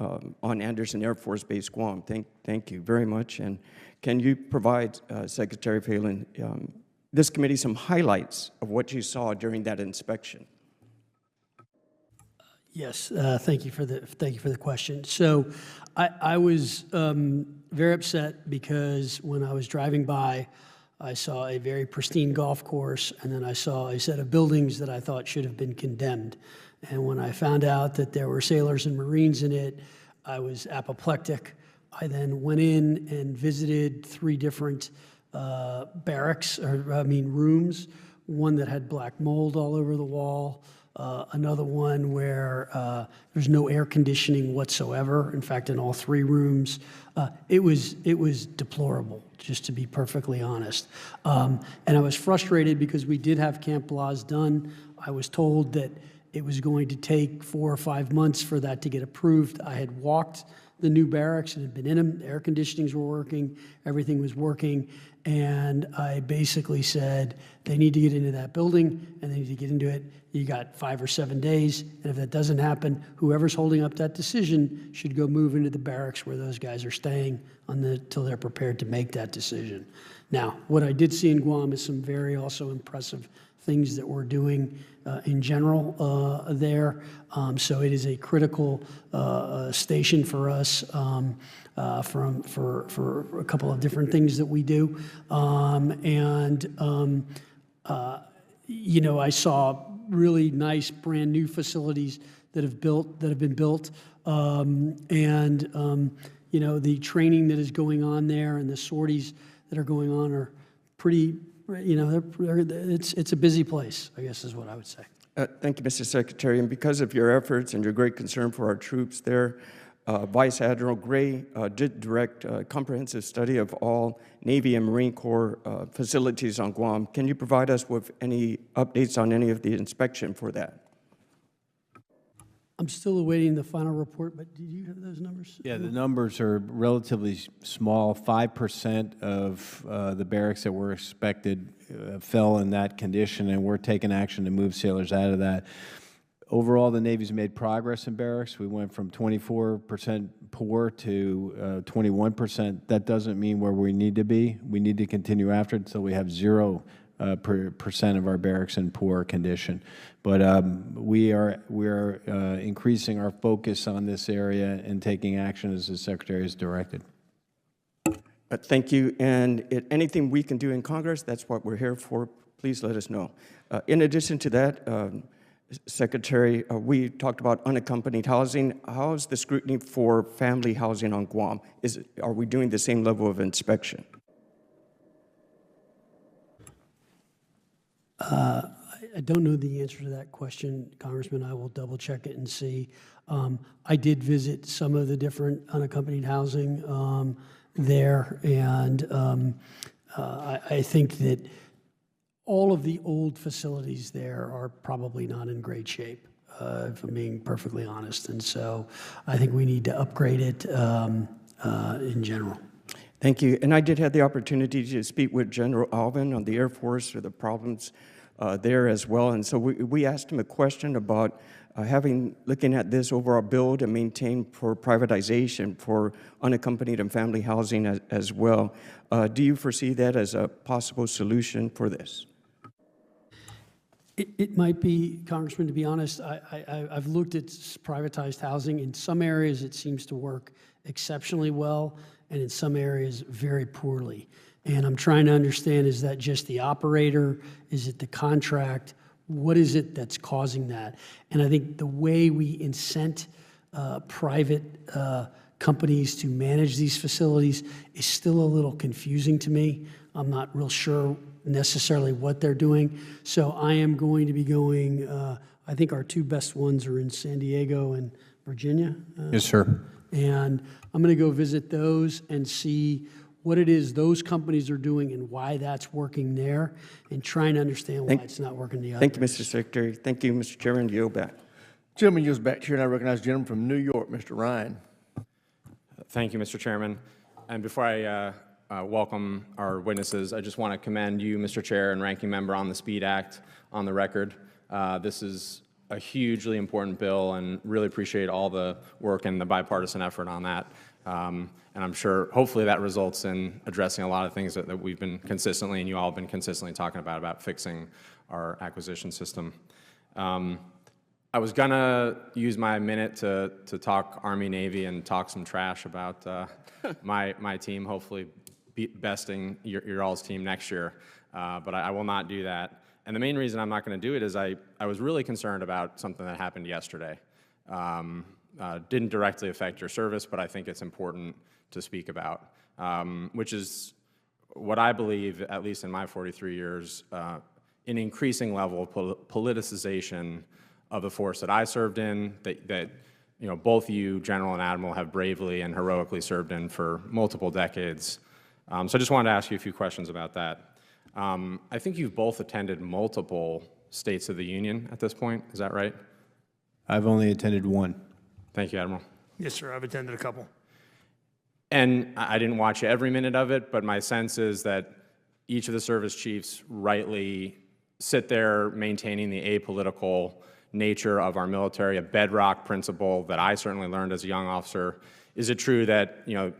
on Anderson Air Force Base, Guam. Thank you very much. And can you provide, Secretary Phelan, this committee some highlights of what you saw during that inspection? Yes, thank you for the question. So I was very upset because when I was driving by, I saw a very pristine golf course, and then I saw a set of buildings that I thought should have been condemned. And when I found out that there were sailors and Marines in it, I was apoplectic. I then went in and visited 3 different barracks, rooms, one that had black mold all over the wall, another one where there's no air conditioning whatsoever. In fact, in all 3 rooms, it was deplorable, just to be perfectly honest. And I was frustrated because we did have Camp Blas done. I was told that it was going to take 4 or 5 months for that to get approved. I had walked the new barracks and had been in them. The air conditionings were working, everything was working, and I basically said, they need to get into that building, and they need to get into it. You got 5 or 7 days, and if that doesn't happen, whoever's holding up that decision should go move into the barracks where those guys are staying till they're prepared to make that decision. Now, what I did see in Guam is some very also impressive things that we're doing in general there. So it is a critical station for us for a couple of different things that we do. I saw really nice brand new facilities that have been built. The training that is going on there and the sorties that are going on are pretty, it's a busy place, I guess is what I would say. Thank you, Mr. Secretary. And because of your efforts and your great concern for our troops there, Vice Admiral Gray did direct a comprehensive study of all Navy and Marine Corps facilities on Guam. Can you provide us with any updates on any of the inspection for that? I'm still awaiting the final report, but do you have those numbers? Yeah, the numbers are relatively small. 5% of the barracks that were expected fell in that condition, and we're taking action to move sailors out of that. Overall, the Navy's made progress in barracks. We went from 24% poor to 21%. That doesn't mean where we need to be. We need to continue after it until we have 0% of our barracks in poor condition. But we are increasing our focus on this area and taking action as the Secretary has directed. Thank you. And anything we can do in Congress, that's what we're here for. Please let us know. In addition to that, Secretary, we talked about unaccompanied housing. How is the scrutiny for family housing on Guam? Are we doing the same level of inspection? I don't know the answer to that question, Congressman. I will double check it and see. I did visit some of the different unaccompanied housing there, and I think that all of the old facilities there are probably not in great shape, if I'm being perfectly honest. And so I think we need to upgrade it in general. Thank you. And I did have the opportunity to speak with General Alvin on the Air Force or the problems there as well. And so we asked him a question about looking at this overall build and maintain for privatization for unaccompanied and family housing as well. Do you foresee that as a possible solution for this? It might be, Congressman, to be honest. I've looked at privatized housing. In some areas, it seems to work exceptionally well, and in some areas, very poorly. And I'm trying to understand, is that just the operator? Is it the contract? What is it that's causing that? And I think the way we incent private companies to manage these facilities is still a little confusing to me. I'm not real sure necessarily what they're doing. So I am going to be going, I think our 2 best ones are in San Diego and Virginia. Yes, sir. And I'm going to go visit those and see what it is those companies are doing and why that's working there, and trying to understand why it's not working the other. Thank you, Mr. Secretary. Thank you, Mr. Chairman. Yield back. Gentleman yields back here, and I recognize the gentleman from New York, Mr. Ryan. Thank you, Mr. Chairman. And before I welcome our witnesses, I just want to commend you, Mr. Chair, and Ranking Member on the SPEED Act on the record. This is a hugely important bill, and really appreciate all the work and the bipartisan effort on that. And I'm sure, hopefully, that results in addressing a lot of things that we've been consistently, and you all have been consistently talking about fixing our acquisition system. I was gonna use my minute to talk Army, Navy, and talk some trash about my team, hopefully besting your all's team next year, but I will not do that. And the main reason I'm not gonna do it is I was really concerned about something that happened yesterday. didn't directly affect your service, but I think it's important to speak about, which is what I believe, at least in my 43 years, an increasing level of politicization of the force that I served in, that you know, both you, General and Admiral, have bravely and heroically served in for multiple decades. So I just wanted to ask you a few questions about that. I think you've both attended multiple States of the Union at this point. Is that right? I've only attended one. Thank you, Admiral. Yes, sir. I've attended a couple. And I didn't watch every minute of it, but my sense is that each of the service chiefs rightly sit there maintaining the apolitical nature of our military, a bedrock principle that I certainly learned as a young officer. Is it true that, you know,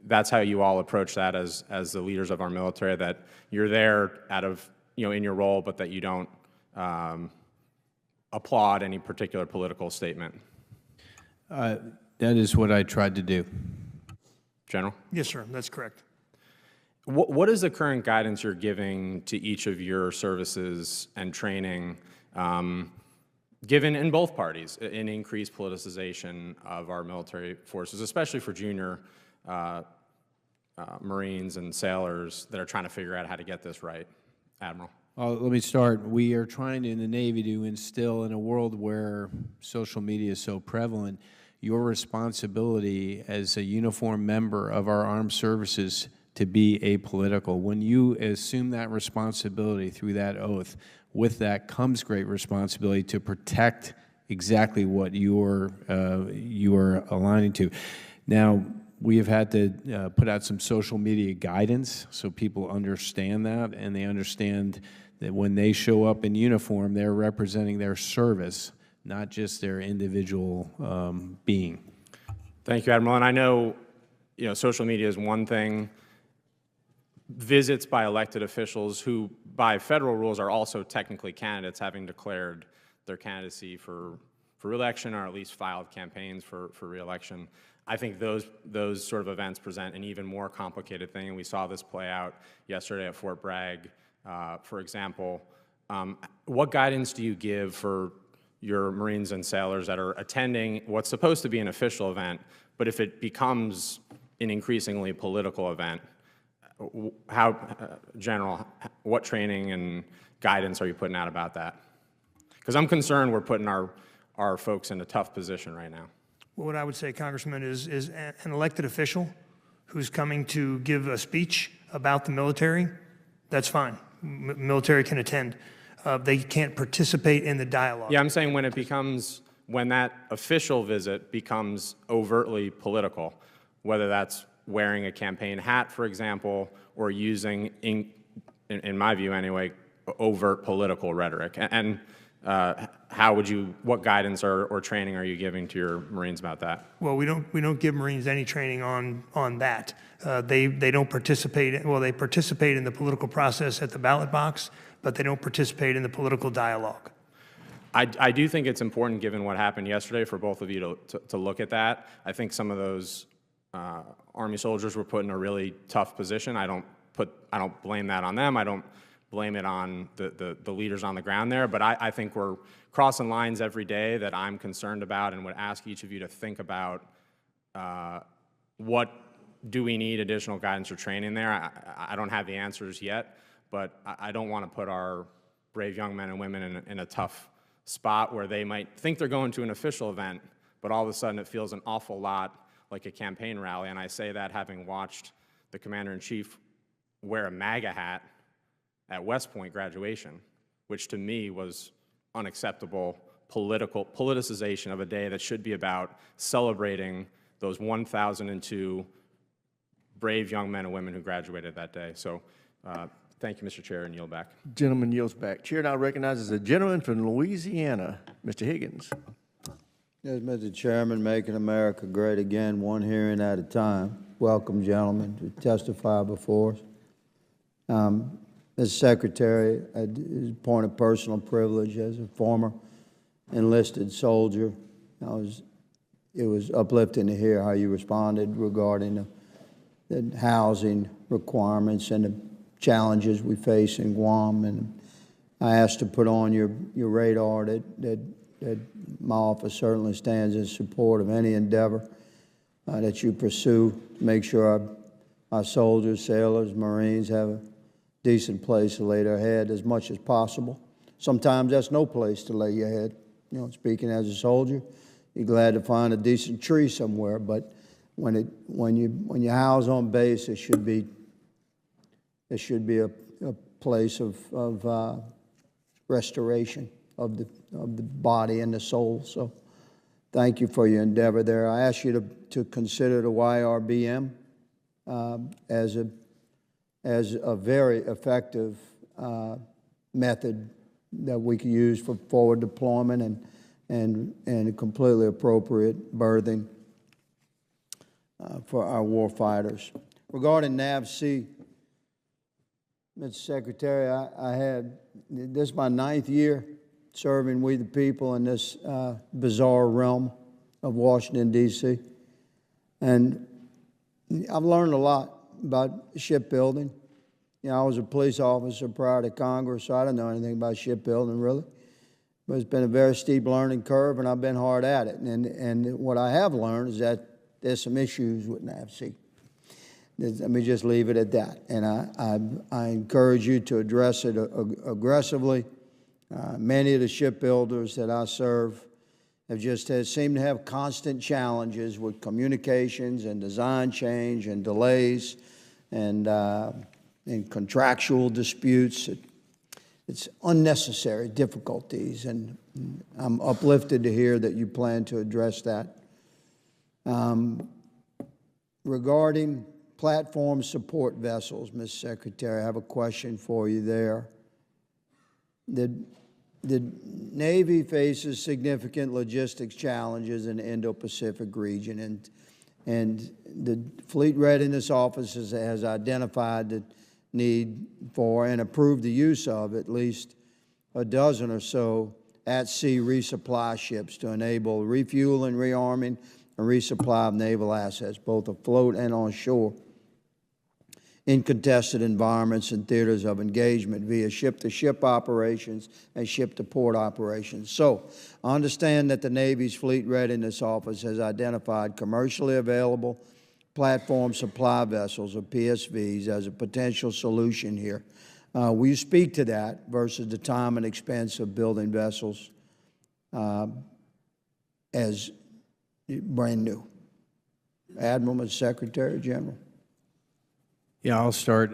that's how you all approach that as the leaders of our military, that you're there out of, you know, in your role, but that you don't applaud any particular political statement? That is what I tried to do. General? Yes, sir. That's correct. What is the current guidance you're giving to each of your services and training, given in both parties an increased politicization of our military forces, especially for junior Marines and sailors that are trying to figure out how to get this right? Admiral? Let me start. We are trying in the Navy to instill, in a world where social media is so prevalent, your responsibility as a uniformed member of our armed services to be apolitical. When you assume that responsibility through that oath, with that comes great responsibility to protect exactly what you are aligning to. Now, we have had to put out some social media guidance so people understand that, and they understand that when they show up in uniform, they're representing their service, not just their individual being. Thank you, Admiral. And I know, you know, social media is one thing. Visits by elected officials who, by federal rules, are also technically candidates, having declared their candidacy for re-election, or at least filed campaigns for re-election. I think those sort of events present an even more complicated thing, and we saw this play out yesterday at Fort Bragg. For example, what guidance do you give for your Marines and sailors that are attending what's supposed to be an official event, but if it becomes an increasingly political event, how, General, what training and guidance are you putting out about that? Because I'm concerned we're putting our folks in a tough position right now. Well, what I would say, Congressman, is an elected official who's coming to give a speech about the military, that's fine. Military can attend. They can't participate in the dialogue. Yeah, I'm saying when that official visit becomes overtly political, whether that's wearing a campaign hat, for example, or using, in my view anyway, overt political rhetoric. And what guidance or training are you giving to your Marines about that? Well, we don't give Marines any training on that. They don't participate, they participate in the political process at the ballot box, but they don't participate in the political dialogue. I do think it's important, given what happened yesterday, for both of you to look at that. I think some of those Army soldiers were put in a really tough position. I don't blame that on them. I don't blame it on the leaders on the ground there, but I think we're crossing lines every day that I'm concerned about, and would ask each of you to think about what do we need additional guidance or training there. I don't have the answers yet, but I don't want to put our brave young men and women in a tough spot where they might think they're going to an official event, but all of a sudden it feels an awful lot like a campaign rally. And I say that having watched the Commander-in-Chief wear a MAGA hat at West Point graduation, which to me was unacceptable politicization of a day that should be about celebrating those 1,002 brave young men and women who graduated that day. So thank you, Mr. Chair, and yield back. Gentleman yields back. Chair now recognizes the gentleman from Louisiana, Mr. Higgins. Yes, Mr. Chairman, making America great again, one hearing at a time. Welcome, gentlemen, to testify before us. As Secretary, a point of personal privilege as a former enlisted soldier, it was uplifting to hear how you responded regarding the housing requirements and the challenges we face in Guam. And I asked to put on your radar that that my office certainly stands in support of any endeavor that you pursue to make sure our soldiers, sailors, Marines have a decent place to lay their head as much as possible. Sometimes that's no place to lay your head. You know, speaking as a soldier, you're glad to find a decent tree somewhere, but when you house on base, it should be a place of restoration of the body and the soul. So thank you for your endeavor there. I ask you to consider the YRBM as a very effective method that we can use for forward deployment and a completely appropriate berthing for our war fighters. Regarding NAVC, Mr. Secretary, this is my 9th year serving we the people in this bizarre realm of Washington, D.C. And I've learned a lot about shipbuilding. You know, I was a police officer prior to Congress, so I didn't know anything about shipbuilding, really. But it's been a very steep learning curve, and I've been hard at it. And what I have learned is that there's some issues with NAVC. Let me just leave it at that. And I encourage you to address it aggressively. Many of the shipbuilders that I serve seem to have constant challenges with communications and design change and delays and contractual disputes. It's unnecessary difficulties, and I'm uplifted to hear that you plan to address that. Regarding platform support vessels, Mr. Secretary, I have a question for you there. The Navy faces significant logistics challenges in the Indo-Pacific region, and the Fleet Readiness Office has identified the need for and approved the use of at least a dozen or so at-sea resupply ships to enable refueling, rearming, and resupply of naval assets, both afloat and on shore, in contested environments and theaters of engagement via ship-to-ship operations and ship-to-port operations. So I understand that the Navy's Fleet Readiness Office has identified commercially available platform supply vessels, or PSVs, as a potential solution here. Will you speak to that versus the time and expense of building vessels as brand new? Admiral and Secretary General. Yeah, I'll start.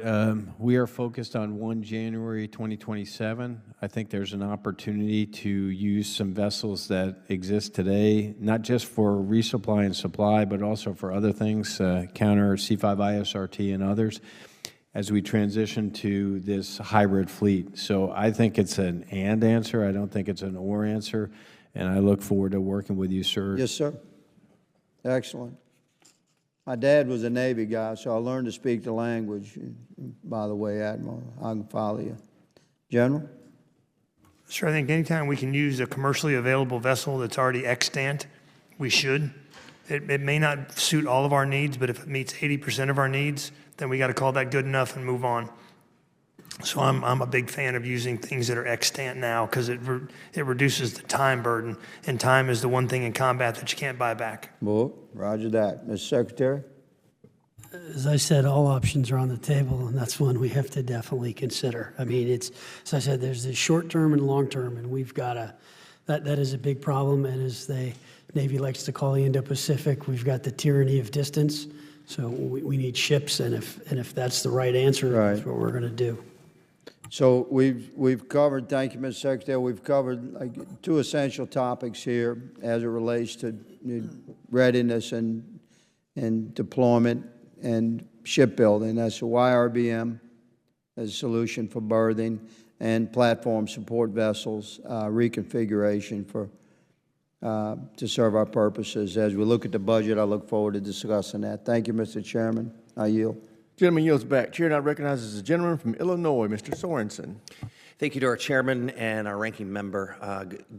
We are focused on 1 January 2027. I think there's an opportunity to use some vessels that exist today, not just for resupply and supply, but also for other things, counter C5ISRT and others, as we transition to this hybrid fleet. So I think it's an and answer. I don't think it's an or answer, and I look forward to working with you, sir. Yes, sir. Excellent. My dad was a Navy guy, so I learned to speak the language. By the way, Admiral, I can follow you. General? Sure, I think anytime we can use a commercially available vessel that's already extant, we should. It may not suit all of our needs, but if it meets 80% of our needs, then we got to call that good enough and move on. So I'm a big fan of using things that are extant now because it reduces the time burden, and time is the one thing in combat that you can't buy back. Well, roger that. Mr. Secretary? As I said, all options are on the table, and that's one we have to definitely consider. I mean, it's, as I said, there's the short term and long term, and we've got to, that is a big problem, and as the Navy likes to call the Indo-Pacific, we've got the tyranny of distance, so we need ships, and if that's the right answer, that's what we're going to do. So we've covered, thank you, Mr. Secretary, we've covered like 2 essential topics here as it relates to readiness and deployment and shipbuilding. That's the YRBM as a solution for berthing and platform support vessels reconfiguration to serve our purposes. As we look at the budget, I look forward to discussing that. Thank you, Mr. Chairman. I yield. Gentleman yields back. Chair now recognizes the gentleman from Illinois, Mr. Sorensen. Thank you to our chairman and our ranking member.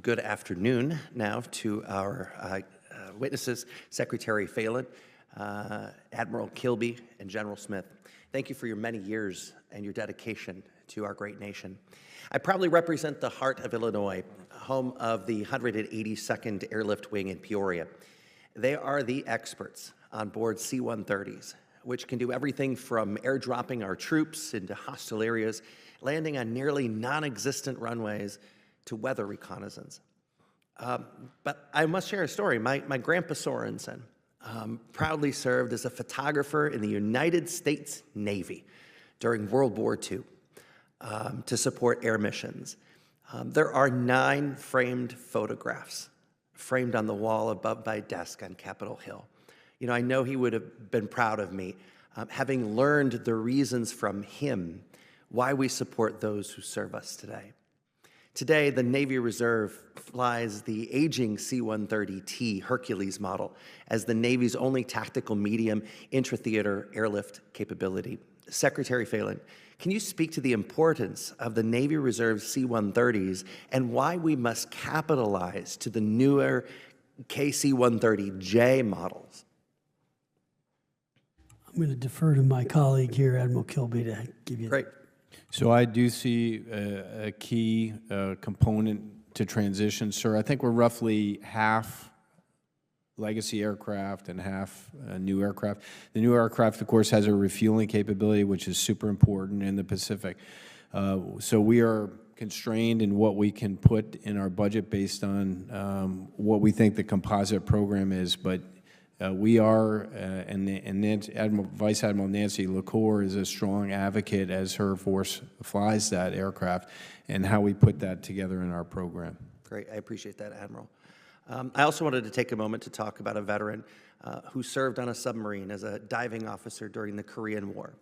Good afternoon now to our witnesses, Secretary Phelan, Admiral Kilby, and General Smith. Thank you for your many years and your dedication to our great nation. I proudly represent the heart of Illinois, home of the 182nd Airlift Wing in Peoria. They are the experts on board C-130s, which can do everything from airdropping our troops into hostile areas, landing on nearly non-existent runways, to weather reconnaissance. But I must share a story. My grandpa Sorensen proudly served as a photographer in the United States Navy during World War II to support air missions. There are 9 framed photographs framed on the wall above my desk on Capitol Hill. You know, I know he would have been proud of me, having learned the reasons from him why we support those who serve us today. Today, the Navy Reserve flies the aging C-130T Hercules model as the Navy's only tactical medium intra-theater airlift capability. Secretary Phelan, can you speak to the importance of the Navy Reserve C-130s and why we must capitalize to the newer KC-130J models? I'm going to defer to my colleague here, Admiral Kilby, to give you. Great. So I do see a key component to transition, sir. I think we're roughly half legacy aircraft and half new aircraft. The new aircraft, of course, has a refueling capability, which is super important in the Pacific. So we are constrained in what we can put in our budget based on what we think the composite program is. But we are, and Vice Admiral Nancy LaCour is a strong advocate as her force flies that aircraft and how we put that together in our program. Great, I appreciate that, Admiral. I also wanted to take a moment to talk about a veteran who served on a submarine as a diving officer during the Korean War.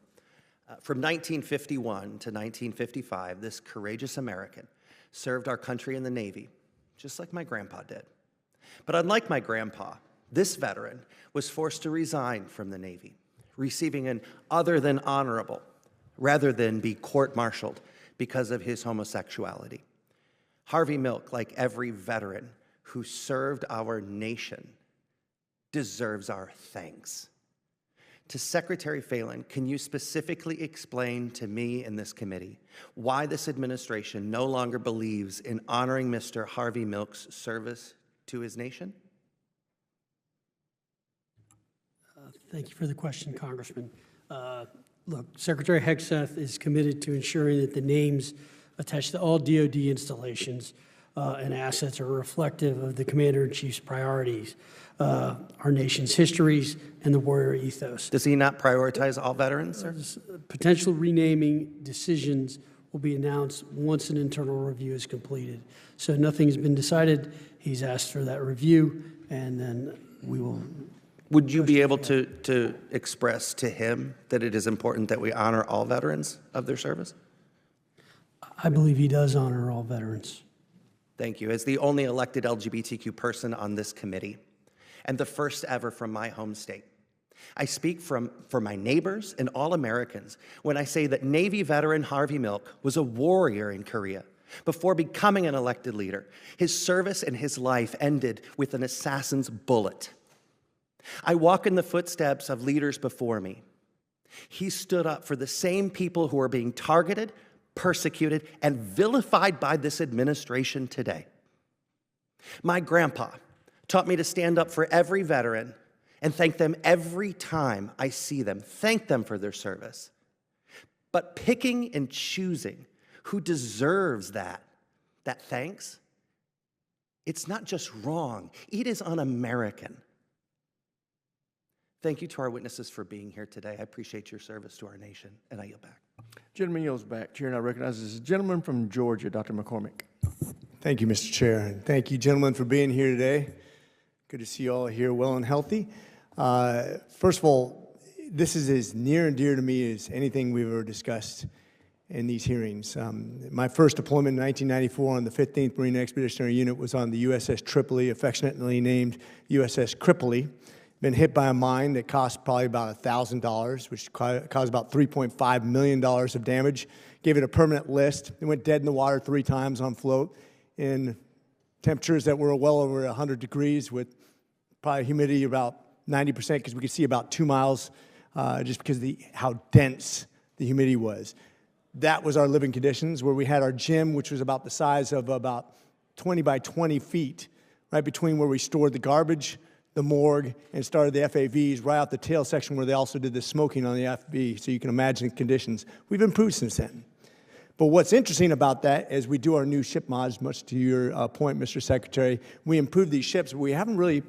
From 1951 to 1955, this courageous American served our country in the Navy, just like my grandpa did. But unlike my grandpa, this veteran was forced to resign from the Navy, receiving an other than honorable, rather than be court-martialed because of his homosexuality. Harvey Milk, like every veteran who served our nation, deserves our thanks. To Secretary Phelan, can you specifically explain to me and this committee why this administration no longer believes in honoring Mr. Harvey Milk's service to his nation? Thank you for the question, Congressman. Look, Secretary Hegseth is committed to ensuring that the names attached to all DoD installations and assets are reflective of the Commander-in-Chief's priorities, our nation's histories, and the warrior ethos. Does he not prioritize all veterans, sir? Potential renaming decisions will be announced once an internal review is completed. So nothing's been decided. He's asked for that review, and then we will. Would you be able to express to him that it is important that we honor all veterans of their service? I believe he does honor all veterans. Thank you. As the only elected LGBTQ person on this committee, and the first ever from my home state, I speak for my neighbors and all Americans when I say that Navy veteran Harvey Milk was a warrior in Korea. Before becoming an elected leader, his service and his life ended with an assassin's bullet. I walk in the footsteps of leaders before me. He stood up for the same people who are being targeted, persecuted, and vilified by this administration today. My grandpa taught me to stand up for every veteran and thank them every time I see them, thank them for their service. But picking and choosing who deserves that thanks, it's not just wrong, it is un-American. Thank you to our witnesses for being here today. I appreciate your service to our nation, and I yield back. Gentleman yields back. Chair now recognizes the gentleman from Georgia, Dr. McCormick. Thank you, Mr. Chair, and thank you, gentlemen, for being here today. Good to see you all here well and healthy. First of all, this is as near and dear to me as anything we've ever discussed in these hearings. My first deployment in 1994 on the 15th Marine Expeditionary Unit was on the USS Tripoli, affectionately named USS Crippley. Been hit by a mine that cost probably about $1,000, which caused about $3.5 million of damage. Gave it a permanent list. It went dead in the water 3 times on float in temperatures that were well over 100 degrees with probably humidity about 90% because we could see about 2 miles just because of how dense the humidity was. That was our living conditions, where we had our gym, which was about the size of about 20 by 20 feet, right between where we stored the garbage, the morgue, and started the FAVs, right out the tail section where they also did the smoking on the FB, so you can imagine the conditions. We've improved since then. But what's interesting about that is we do our new ship mods, much to your point, Mr. Secretary. We improved these ships, but we haven't really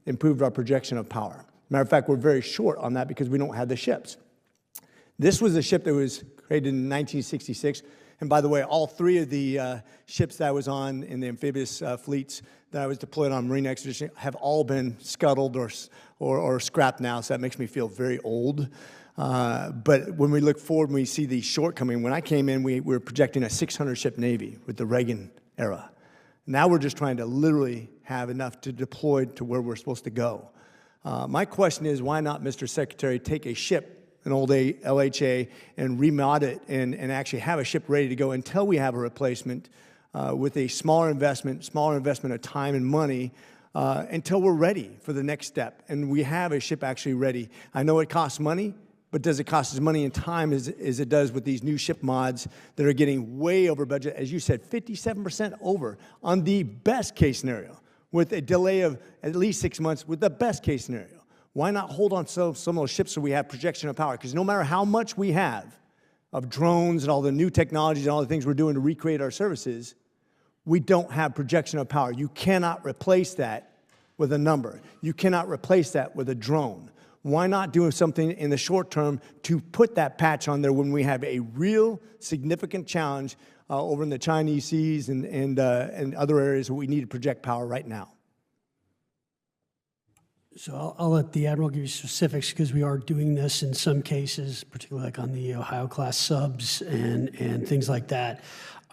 improved our projection of power. Matter of fact, we're very short on that because we don't have the ships. This was a ship that was created in 1966. And by the way, all 3 of the ships that I was on in the amphibious fleets that I was deployed on Marine Expedition have all been scuttled or scrapped now, so that makes me feel very old. But when we look forward and we see the shortcoming, when I came in, we were projecting a 600-ship Navy with the Reagan era. Now we're just trying to literally have enough to deploy to where we're supposed to go. My question is, why not, Mr. Secretary, take a ship, an old LHA, and remod it and actually have a ship ready to go until we have a replacement with a smaller investment of time and money until we're ready for the next step. And we have a ship actually ready. I know it costs money, but does it cost as money and time as it does with these new ship mods that are getting way over budget? As you said, 57% over on the best case scenario, with a delay of at least 6 months with the best case scenario. Why not hold on to some of those ships so we have projection of power? Because no matter how much we have of drones and all the new technologies and all the things we're doing to recreate our services, we don't have projection of power. You cannot replace that with a number. You cannot replace that with a drone. Why not do something in the short term to put that patch on there when we have a real significant challenge over in the Chinese seas and other areas where we need to project power right now? So I'll let the Admiral give you specifics because we are doing this in some cases, particularly like on the Ohio-class subs and things like that.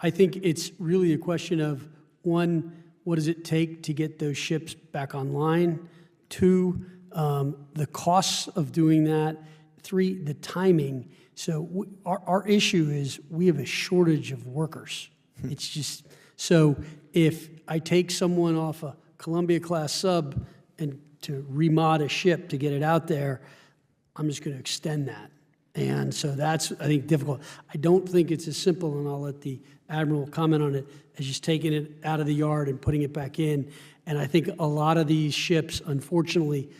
I think it's really a question of, 1, what does it take to get those ships back online? 2, the costs of doing that. 3, the timing. So our issue is we have a shortage of workers. It's just, so if I take someone off a Columbia-class sub and to remod a ship to get it out there, I'm just going to extend that. And so that's, I think, difficult. I don't think it's as simple, and I'll let the Admiral comment on it, as just taking it out of the yard and putting it back in. And I think a lot of these ships, unfortunately,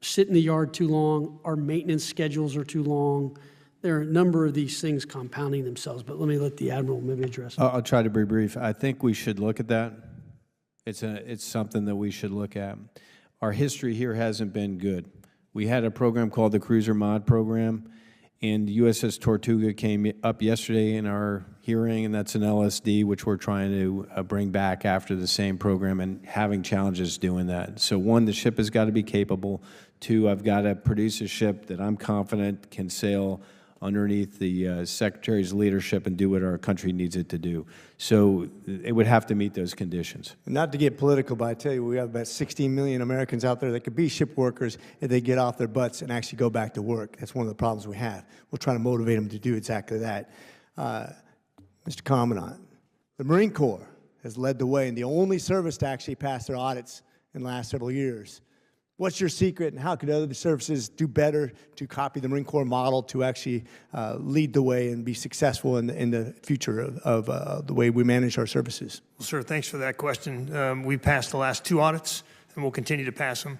sit in the yard too long. Our maintenance schedules are too long. There are a number of these things compounding themselves, but let me let the Admiral maybe address it. I'll try to be brief. I think we should look at that. It's something that we should look at. Our history here hasn't been good. We had a program called the Cruiser Mod Program, and USS Tortuga came up yesterday in our hearing, and that's an LSD, which we're trying to bring back after the same program and having challenges doing that. So 1, the ship has got to be capable. 2, I've got to produce a ship that I'm confident can sail underneath the Secretary's leadership and do what our country needs it to do. So it would have to meet those conditions. Not to get political, but I tell you, we have about 16 million Americans out there that could be ship workers if they get off their butts and actually go back to work. That's one of the problems we have. We're trying to motivate them to do exactly that. Mr. Commandant, the Marine Corps has led the way and the only service to actually pass their audits in the last several years. What's your secret, and how could other services do better to copy the Marine Corps model to actually lead the way and be successful in the future of the way we manage our services? Well, sir, thanks for that question. We passed the last 2 audits, and we'll continue to pass them.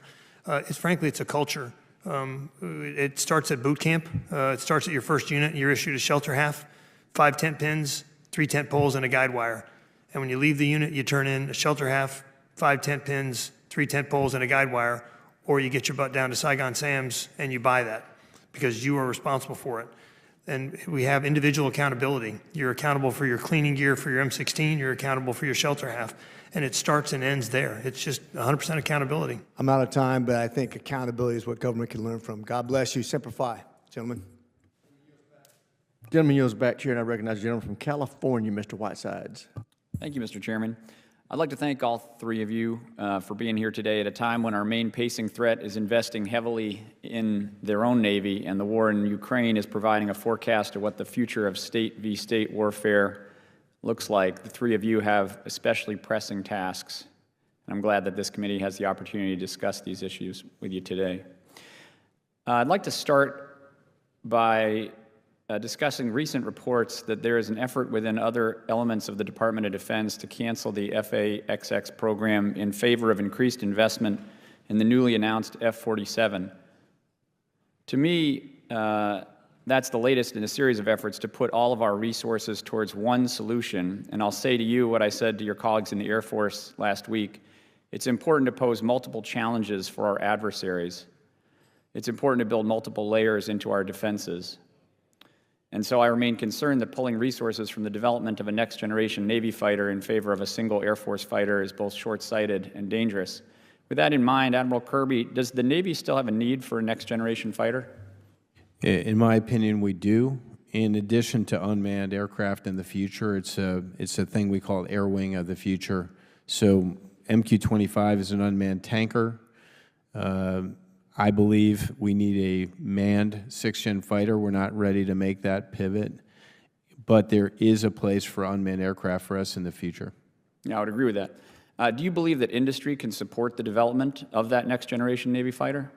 Frankly, it's a culture. It starts at boot camp. It starts at your first unit. You're issued a shelter half, 5 tent pins, 3 tent poles, and a guide wire. And when you leave the unit, you turn in a shelter half, 5 tent pins, 3 tent poles, and a guide wire, or you get your butt down to Saigon Sam's and you buy that because you are responsible for it. And we have individual accountability. You're accountable for your cleaning gear for your M16. You're accountable for your shelter half. And it starts and ends there. It's just 100% accountability. I'm out of time, but I think accountability is what government can learn from. God bless you. Simplify, gentlemen. Gentleman yields back chair, and I recognize the gentleman from California, Mr. Whitesides. Thank you, Mr. Chairman. I'd like to thank all 3 of you for being here today at a time when our main pacing threat is investing heavily in their own Navy, and the war in Ukraine is providing a forecast of what the future of state v. state warfare looks like. The 3 of you have especially pressing tasks. and I'm glad that this committee has the opportunity to discuss these issues with you today. I'd like to start by discussing recent reports that there is an effort within other elements of the Department of Defense to cancel the FA-XX program in favor of increased investment in the newly announced F-47. To me, that's the latest in a series of efforts to put all of our resources towards one solution. And I'll say to you what I said to your colleagues in the Air Force last week. It's important to pose multiple challenges for our adversaries. It's important to build multiple layers into our defenses. And so I remain concerned that pulling resources from the development of a next-generation Navy fighter in favor of a single Air Force fighter is both short-sighted and dangerous. With that in mind, Admiral Kirby, does the Navy still have a need for a next-generation fighter? In my opinion, we do. In addition to unmanned aircraft in the future, it's a thing we call air wing of the future. So MQ-25 is an unmanned tanker. I believe we need a manned 6th-gen fighter. We're not ready to make that pivot, but there is a place for unmanned aircraft for us in the future. Yeah, I would agree with that. Do you believe that industry can support the development of that next-generation Navy fighter?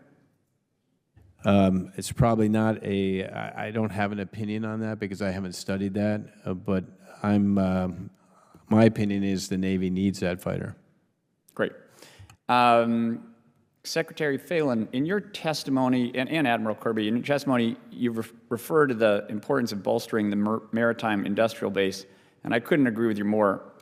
It's probably not I don't have an opinion on that because I haven't studied that, but my opinion is the Navy needs that fighter. Great. Secretary Phelan, in your testimony, and Admiral Kirby, in your testimony, you refer to the importance of bolstering the maritime industrial base, and I couldn't agree with you more.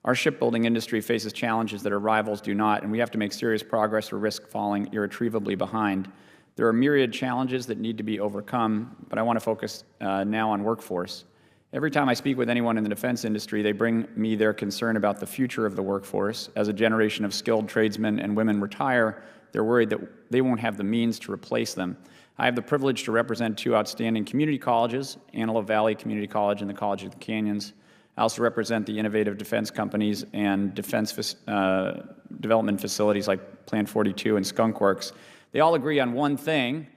Our shipbuilding industry faces challenges that our rivals do not, and we have to make serious progress or risk falling irretrievably behind. There are myriad challenges that need to be overcome, but I want to focus now on workforce. Every time I speak with anyone in the defense industry, they bring me their concern about the future of the workforce. As a generation of skilled tradesmen and women retire, they're worried that they won't have the means to replace them. I have the privilege to represent two outstanding community colleges, Antelope Valley Community College and the College of the Canyons. I also represent the innovative defense companies and defense development facilities like Plant 42 and Skunk Works. They all agree on one thing.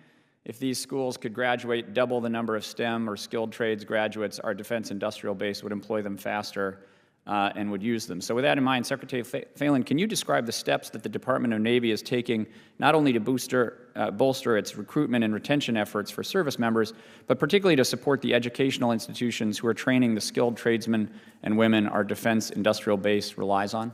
If these schools could graduate double the number of STEM or skilled trades graduates, our defense industrial base would employ them faster and would use them. So with that in mind, Secretary Phelan, can you describe the steps that the Department of Navy is taking not only to bolster its recruitment and retention efforts for service members, but particularly to support the educational institutions who are training the skilled tradesmen and women our defense industrial base relies on?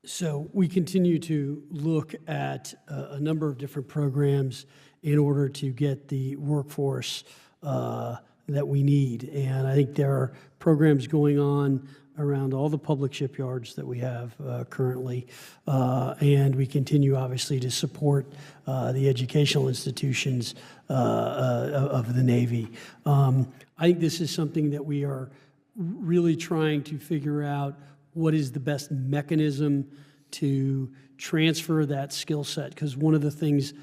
So we continue to look at a number of different programs in order to get the workforce that we need. And I think there are programs going on around all the public shipyards that we have currently. And we continue, obviously, to support the educational institutions of the Navy. I think this is something that we are really trying to figure out what is the best mechanism to transfer that skill set. Because one of the things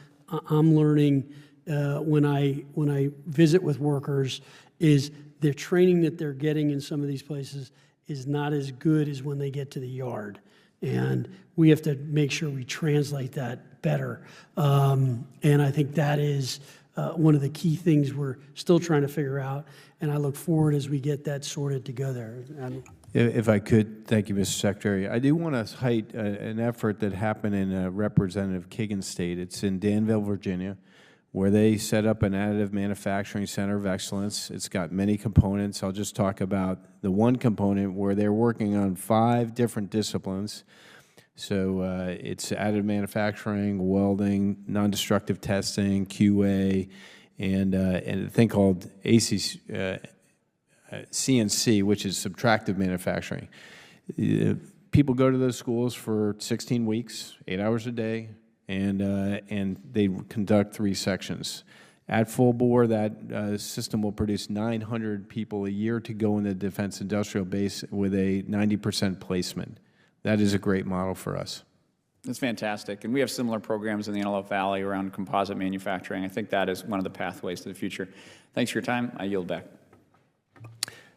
I'm learning when I visit with workers is the training that they're getting in some of these places is not as good as when they get to the yard. And we have to make sure we translate that better. And I think that is one of the key things we're still trying to figure out. And I look forward as we get that sorted to go there. If I could, thank you, Mr. Secretary. I do want to cite an effort that happened in Representative Kagan's state. It's in Danville, Virginia, where they set up an additive manufacturing center of excellence. It's got many components. I'll just talk about the one component where they're working on 5 different disciplines. So it's additive manufacturing, welding, non-destructive testing, QA, and a thing called CNC, which is subtractive manufacturing. People go to those schools for 16 weeks, 8 hours a day, and they conduct 3 sections. At full bore, that system will produce 900 people a year to go in the defense industrial base with a 90% placement. That is a great model for us. That's fantastic. And we have similar programs in the Antelope Valley around composite manufacturing. I think that is one of the pathways to the future. Thanks for your time. I yield back.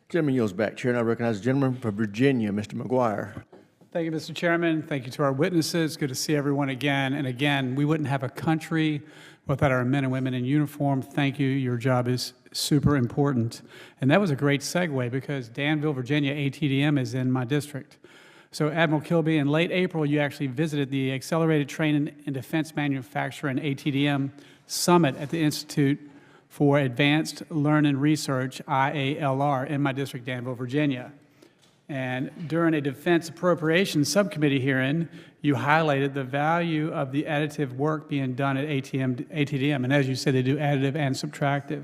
Gentleman yields back. Chair, and I recognize the gentleman from Virginia, Mr. McGuire. Thank you, Mr. Chairman. Thank you to our witnesses. Good to see everyone again. And again, we wouldn't have a country, without our men and women in uniform, thank you. Your job is super important. And that was a great segue because Danville, Virginia, ATDM is in my district. So Admiral Kilby, in late April, you actually visited the Accelerated Training in Defense Manufacturing ATDM Summit at the Institute for Advanced Learning Research, IALR, in my district, Danville, Virginia. And during a Defense Appropriations Subcommittee hearing, you highlighted the value of the additive work being done at ATDM. And as you said, they do additive and subtractive.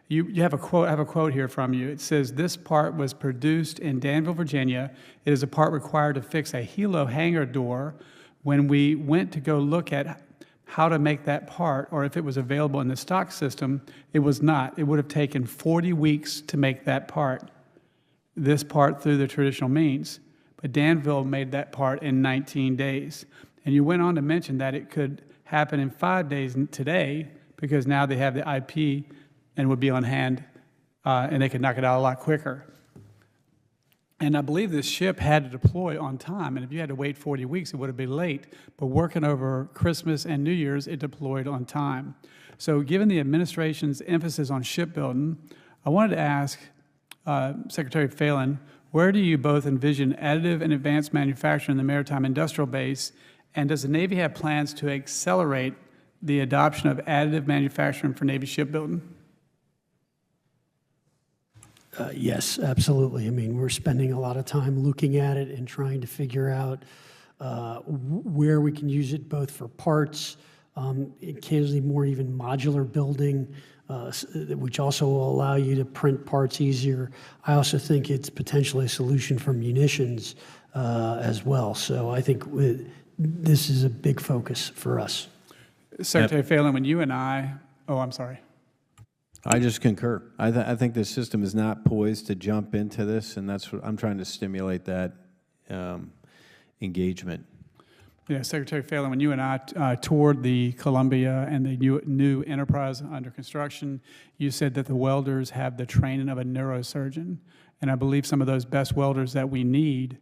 You have a quote. I have a quote here from you. It says, "This part was produced in Danville, Virginia. It is a part required to fix a helo hangar door. When we went to go look at how to make that part, or if it was available in the stock system, it was not. It would have taken 40 weeks to make that part. This part through the traditional means. But Danville made that part in 19 days. And you went on to mention that it could happen in 5 days today because now they have the IP and would be on hand and they could knock it out a lot quicker. And I believe this ship had to deploy on time, and if you had to wait 40 weeks, it would have been late. But working over Christmas and New Year's, it deployed on time. So given the administration's emphasis on shipbuilding, I wanted to ask Secretary Phelan, where do you both envision additive and advanced manufacturing in the maritime industrial base, and does the Navy have plans to accelerate the adoption of additive manufacturing for Navy shipbuilding? Yes, absolutely. I mean, we're spending a lot of time looking at it and trying to figure out where we can use it both for parts, occasionally more even modular building, which also will allow you to print parts easier. I also think it's potentially a solution for munitions as well. So I think this is a big focus for us. Secretary Phelan, when you and I, I'm sorry. I just concur. I think the system is not poised to jump into this, and that's what I'm trying to stimulate that engagement. Yeah, Secretary Phelan, when you and I toured the Columbia and the new enterprise under construction, you said that the welders have the training of a neurosurgeon. And I believe some of those best welders that we need,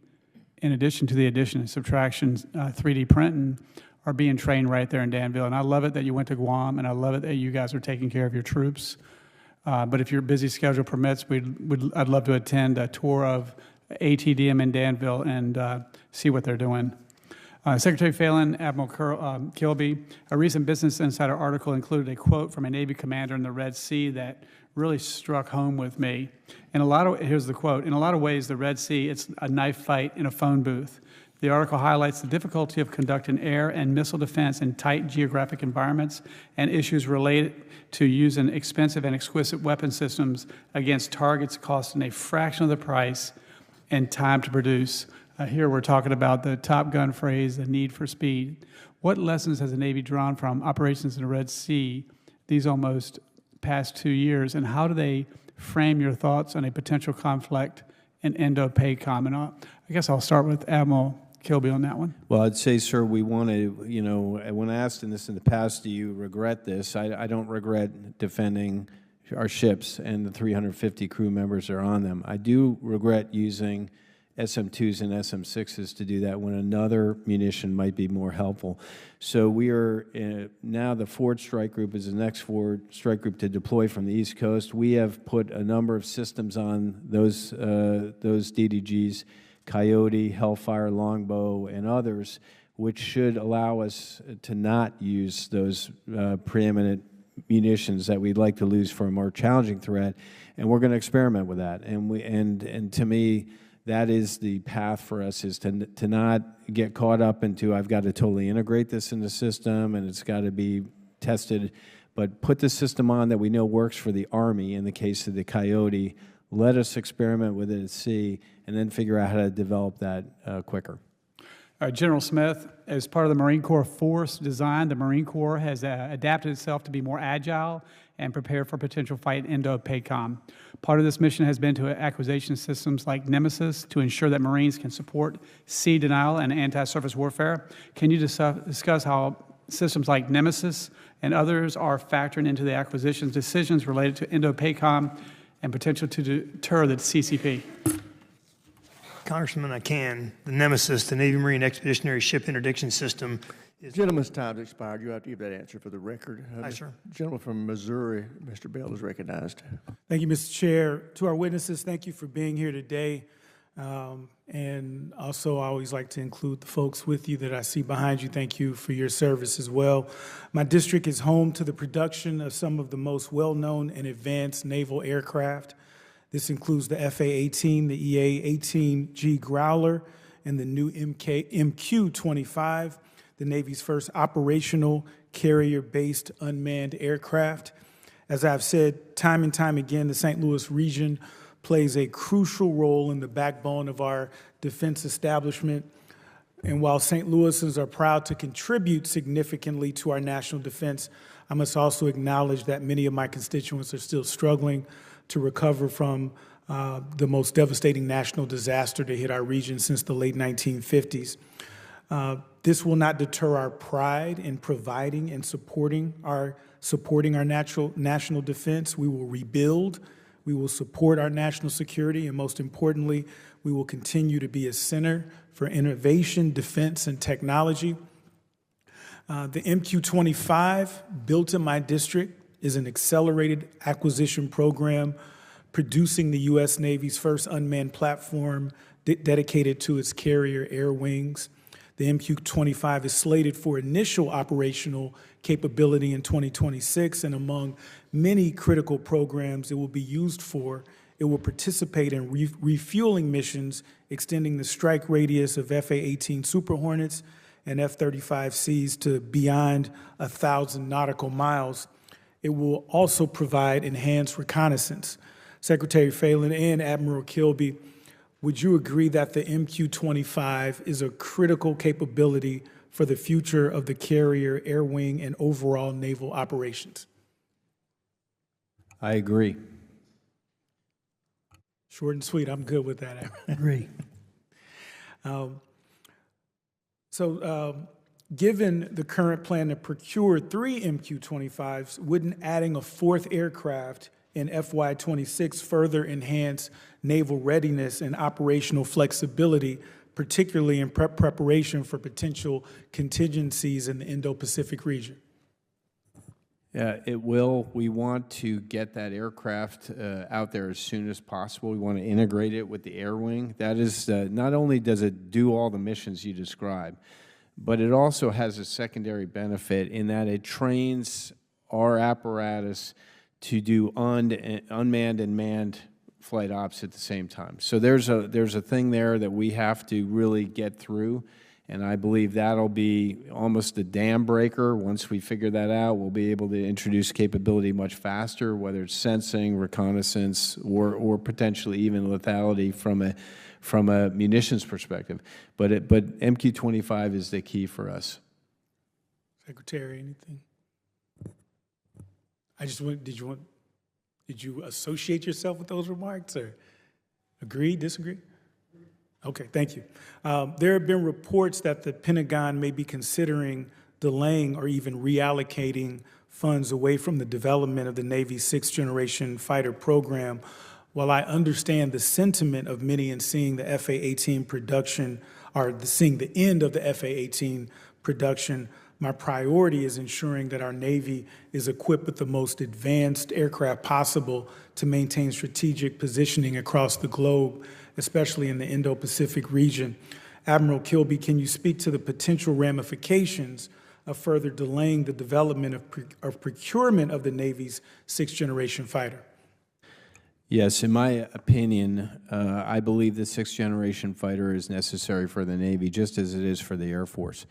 in addition to the addition and subtraction 3D printing, are being trained right there in Danville. And I love it that you went to Guam, and I love it that you guys are taking care of your troops. But if your busy schedule permits, I'd love to attend a tour of ATDM in Danville and see what they're doing. Secretary Phelan, Admiral Kilby, a recent Business Insider article included a quote from a Navy commander in the Red Sea that really struck home with me. Here's the quote, "In a lot of ways, the Red Sea, it's a knife fight in a phone booth. The article highlights the difficulty of conducting air and missile defense in tight geographic environments and issues related to using expensive and exquisite weapon systems against targets costing a fraction of the price and time to produce." Here we're talking about the Top Gun phrase, the need for speed. What lessons has the Navy drawn from operations in the Red Sea these almost past 2 years, and how do they frame your thoughts on a potential conflict in Indo-PACOM? And I guess I'll start with Admiral Kilby on that one. Well, I'd say, sir, we want to, when asked in this in the past, do you regret this? I don't regret defending our ships and the 350 crew members that are on them. I do regret using SM2s and SM6s to do that when another munition might be more helpful. So we are now the Forward Strike Group is the next Forward Strike Group to deploy from the East Coast. We have put a number of systems on those DDGs, Coyote, Hellfire, Longbow, and others, which should allow us to not use those preeminent munitions that we'd like to lose for a more challenging threat, and we're going to experiment with that. And to me, that is the path for us, is to not get caught up into, I've got to totally integrate this in the system and it's got to be tested, but put the system on that we know works for the Army in the case of the Coyote. Let us experiment with it at sea and then figure out how to develop that quicker. General Smith, as part of the Marine Corps force design, the Marine Corps has adapted itself to be more agile and prepare for potential fight in Indo-PACOM. Part of this mission has been to acquisition systems like Nemesis to ensure that Marines can support sea denial and anti-surface warfare. Can you discuss how systems like Nemesis and others are factoring into the acquisition decisions related to Indo-PACOM and potential to deter the CCP? Congressman, I can. The Nemesis, the Navy Marine Expeditionary Ship Interdiction System, Gentleman's time's expired. You have to give that answer for the record. Aye, sir. Gentleman from Missouri, Mr. Bell, is recognized. Thank you, Mr. Chair. To our witnesses, thank you for being here today. And also, I always like to include the folks with you that I see behind you. Thank you for your service as well. My district is home to the production of some of the most well-known and advanced naval aircraft. This includes the FA-18, the EA-18G Growler, and the new MQ-25, the Navy's first operational carrier-based unmanned aircraft. As I've said time and time again, the St. Louis region plays a crucial role in the backbone of our defense establishment. And while St. Louisans are proud to contribute significantly to our national defense, I must also acknowledge that many of my constituents are still struggling to recover from the most devastating national disaster to hit our region since the late 1950s. This will not deter our pride in providing and supporting our national defense. We will rebuild. We will support our national security, and most importantly, we will continue to be a center for innovation, defense, and technology. The MQ-25, built in my district, is an accelerated acquisition program producing the U.S. Navy's first unmanned platform dedicated to its carrier air wings. The MQ-25 is slated for initial operational capability in 2026, and among many critical programs it will be used for, it will participate in refueling missions extending the strike radius of FA-18 Super Hornets and F-35Cs to beyond 1,000 nautical miles. It will also provide enhanced reconnaissance. Secretary Phelan and Admiral Kilby, would you agree that the MQ-25 is a critical capability for the future of the carrier, air wing, and overall naval operations? I agree. Short and sweet, I'm good with that. Agree. Given the current plan to procure 3 MQ-25s, wouldn't adding a 4th aircraft in FY26 further enhance naval readiness and operational flexibility, particularly in preparation for potential contingencies in the Indo-Pacific region? Yeah, it will. We want to get that aircraft out there as soon as possible. We want to integrate it with the air wing. That is, not only does it do all the missions you described, but it also has a secondary benefit in that it trains our apparatus to do unmanned and manned flight ops at the same time. So there's a thing there that we have to really get through, and I believe that'll be almost a dam breaker. Once we figure that out, we'll be able to introduce capability much faster, whether it's sensing, reconnaissance, or potentially even lethality from a munitions perspective. But MQ-25 is the key for us. Secretary, anything? Did you associate yourself with those remarks, or agree, disagree? Okay, thank you. There have been reports that the Pentagon may be considering delaying or even reallocating funds away from the development of the Navy's 6th-generation fighter program. While I understand the sentiment of many in seeing the FA-18 production, or seeing the end of the FA-18 production, my priority is ensuring that our Navy is equipped with the most advanced aircraft possible to maintain strategic positioning across the globe, especially in the Indo-Pacific region. Admiral Kilby, can you speak to the potential ramifications of further delaying the development of procurement of the Navy's 6th-generation fighter? Yes, in my opinion, I believe the 6th-generation fighter is necessary for the Navy, just as it is for the Air Force.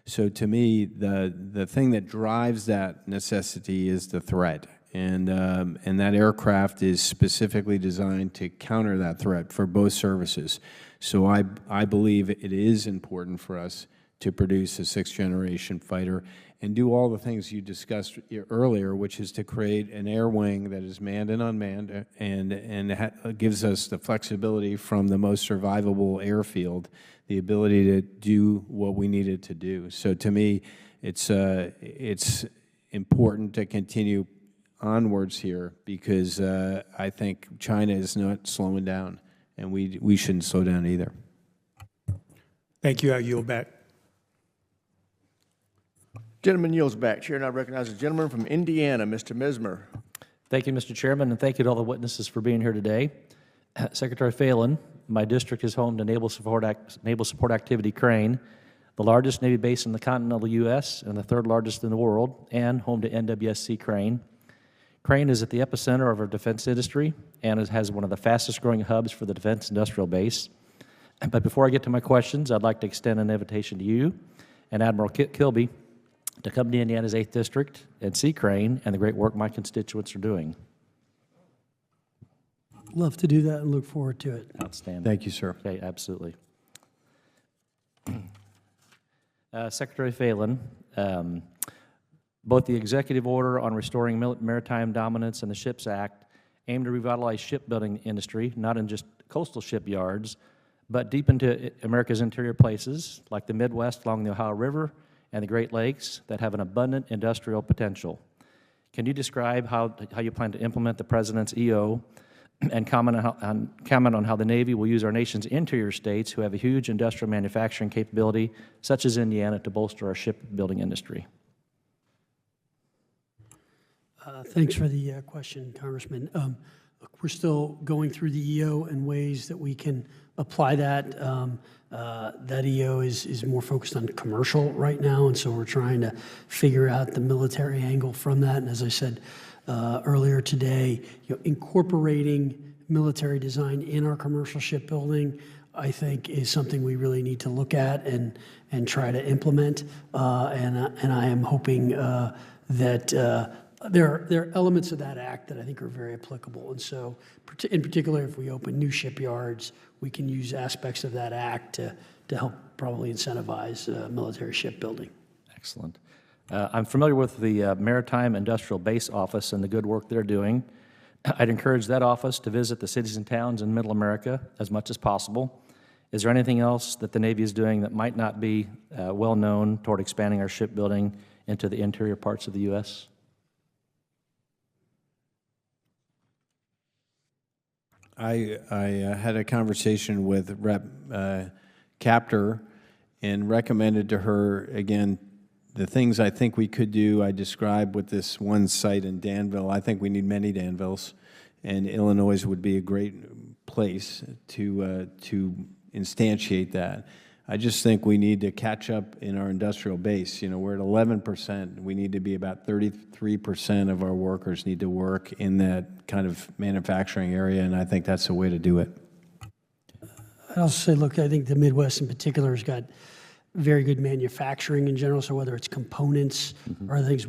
So to me, the thing that drives that necessity is the threat, and that aircraft is specifically designed to counter that threat for both services. So I believe it is important for us to produce a 6th-generation fighter and do all the things you discussed earlier, which is to create an air wing that is manned and unmanned and gives us the flexibility from the most survivable airfield, the ability to do what we needed to do. So to me, it's important to continue onwards here because I think China is not slowing down, and we shouldn't slow down either. Thank you. I yield back. Gentleman yields back. Chair now recognizes the gentleman from Indiana, Mr. Mismer. Thank you, Mr. Chairman, and thank you to all the witnesses for being here today. Secretary Phelan, my district is home to Naval Support Activity Crane, the largest Navy base in the continental U.S. and the third largest in the world, and home to NWSC Crane. Crane is at the epicenter of our defense industry and has one of the fastest growing hubs for the defense industrial base. But before I get to my questions, I'd like to extend an invitation to you and Admiral Kilby to come to Indiana's 8th District and see Crane and the great work my constituents are doing. Love to do that and look forward to it. Outstanding. Thank you, sir. Okay, absolutely. Secretary Phelan, both the executive order on restoring maritime dominance and the SHIPS Act aim to revitalize shipbuilding industry, not in just coastal shipyards, but deep into America's interior places, like the Midwest along the Ohio River and the Great Lakes that have an abundant industrial potential. Can you describe how you plan to implement the President's EO and comment on how the Navy will use our nation's interior states who have a huge industrial manufacturing capability, such as Indiana, to bolster our shipbuilding industry? Thanks for the question, Congressman. Look, we're still going through the EO and ways that we can apply that. That EO is more focused on commercial right now, and so we're trying to figure out the military angle from that. And as I said earlier today, incorporating military design in our commercial shipbuilding, I think, is something we really need to look at and try to implement. And I am hoping that there are elements of that act that I think are very applicable. And so, in particular, if we open new shipyards, we can use aspects of that act to help probably incentivize military shipbuilding. Excellent. I'm familiar with the Maritime Industrial Base Office and the good work they're doing. I'd encourage that office to visit the cities and towns in Middle America as much as possible. Is there anything else that the Navy is doing that might not be well known toward expanding our shipbuilding into the interior parts of the U.S.? I had a conversation with Rep. Capter and recommended to her, again, the things I think we could do. I described with this one site in Danville. I think we need many Danvilles, and Illinois would be a great place to instantiate that. I just think we need to catch up in our industrial base. We're at 11%. We need to be about 33% of our workers need to work in that kind of manufacturing area, and I think that's the way to do it. I'd also say, look, I think the Midwest in particular has got very good manufacturing in general, so whether it's components or other things,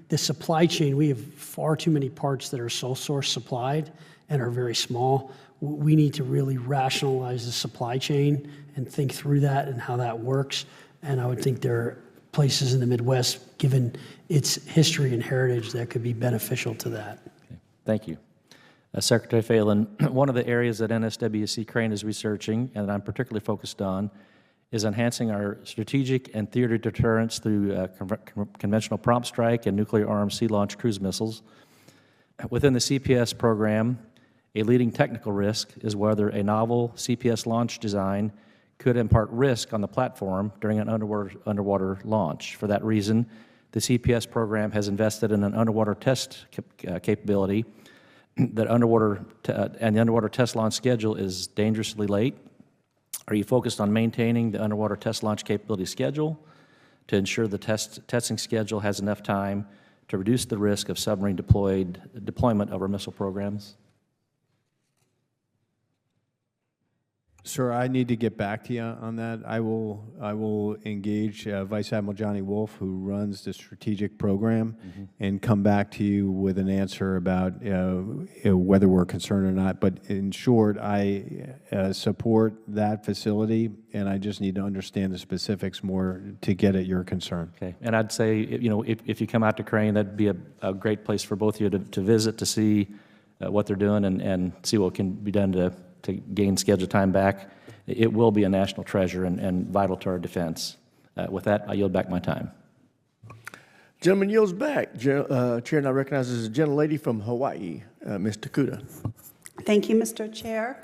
the supply chain, we have far too many parts that are sole source supplied and are very small. We need to really rationalize the supply chain and think through that and how that works. And I would think there are places in the Midwest, given its history and heritage, that could be beneficial to that. Okay. Thank you. Secretary Phelan, one of the areas that NSWC Crane is researching, and I'm particularly focused on, is enhancing our strategic and theater deterrence through conventional prompt strike and nuclear-armed sea-launched cruise missiles. Within the CPS program, a leading technical risk is whether a novel CPS launch design could impart risk on the platform during an underwater launch. For that reason, the CPS program has invested in an underwater test capability. The underwater test launch schedule is dangerously late. Are you focused on maintaining the underwater test launch capability schedule to ensure the testing schedule has enough time to reduce the risk of submarine deployment of our missile programs? Sir, I need to get back to you on that. I will engage Vice Admiral Johnny Wolf, who runs the strategic program, and come back to you with an answer about whether we're concerned or not. But in short, I support that facility, and I just need to understand the specifics more to get at your concern. Okay, and I'd say, if you come out to Crane, that'd be a great place for both of you to visit, to see what they're doing and see what can be done to gain scheduled time back. It will be a national treasure and vital to our defense. With that, I yield back my time. Gentleman yields back. Chair now recognizes a gentlelady from Hawaii, Ms. Takuda. Thank you, Mr. Chair.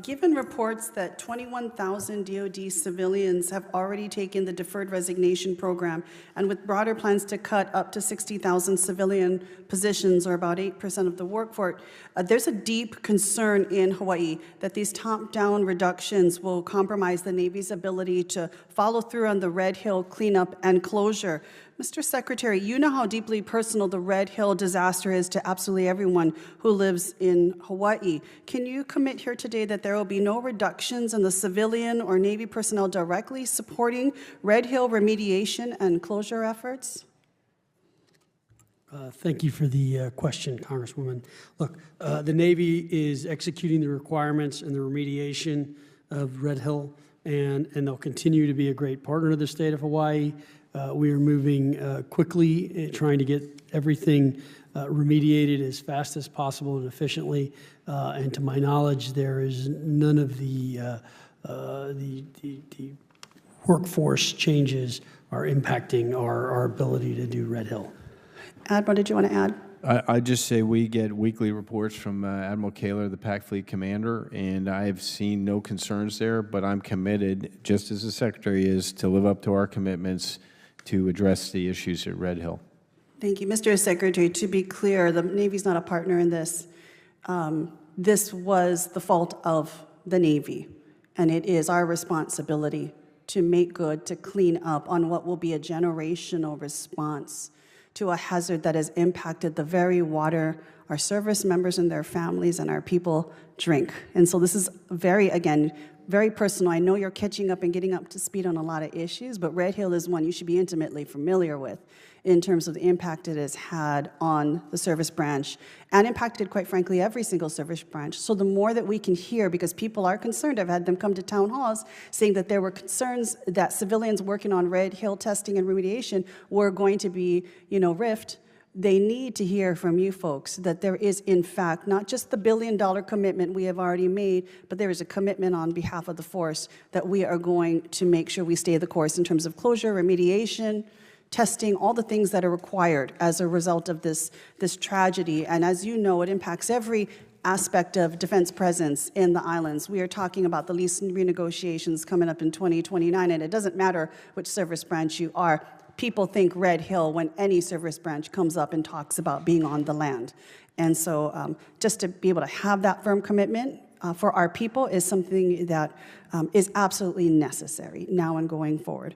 Given reports that 21,000 DoD civilians have already taken the deferred resignation program, and with broader plans to cut up to 60,000 civilian positions, or about 8% of the workforce, there's a deep concern in Hawaii that these top-down reductions will compromise the Navy's ability to follow through on the Red Hill cleanup and closure. Mr. Secretary, you know how deeply personal the Red Hill disaster is to absolutely everyone who lives in Hawaii. Can you commit here today that there will be no reductions in the civilian or Navy personnel directly supporting Red Hill remediation and closure efforts? Thank you for the question, Congresswoman. Look, the Navy is executing the requirements and the remediation of Red Hill, and they'll continue to be a great partner to the state of Hawaii. We are moving quickly, trying to get everything remediated as fast as possible and efficiently. And to my knowledge, there is none of the workforce changes are impacting our ability to do Red Hill. Admiral, did you want to add? I just say we get weekly reports from Admiral Kaler, the Pac Fleet Commander, and I've seen no concerns there, but I'm committed, just as the Secretary is, to live up to our commitments to address the issues at Red Hill. Thank you. Mr. Secretary, to be clear, the Navy's not a partner in this. This was the fault of the Navy, and it is our responsibility to make good, to clean up on what will be a generational response to a hazard that has impacted the very water our service members and their families and our people drink. And so this is very personal. I know you're catching up and getting up to speed on a lot of issues, but Red Hill is one you should be intimately familiar with in terms of the impact it has had on the service branch and impacted, quite frankly, every single service branch. So the more that we can hear, because people are concerned, I've had them come to town halls saying that there were concerns that civilians working on Red Hill testing and remediation were going to be, riffed. They need to hear from you folks that there is, in fact, not just the $1 billion commitment we have already made, but there is a commitment on behalf of the force that we are going to make sure we stay the course in terms of closure, remediation, testing, all the things that are required as a result of this tragedy. And as you know, it impacts every aspect of defense presence in the islands. We are talking about the lease renegotiations coming up in 2029, and it doesn't matter which service branch you are. People think Red Hill when any service branch comes up and talks about being on the land. And so just to be able to have that firm commitment for our people is something that is absolutely necessary now and going forward.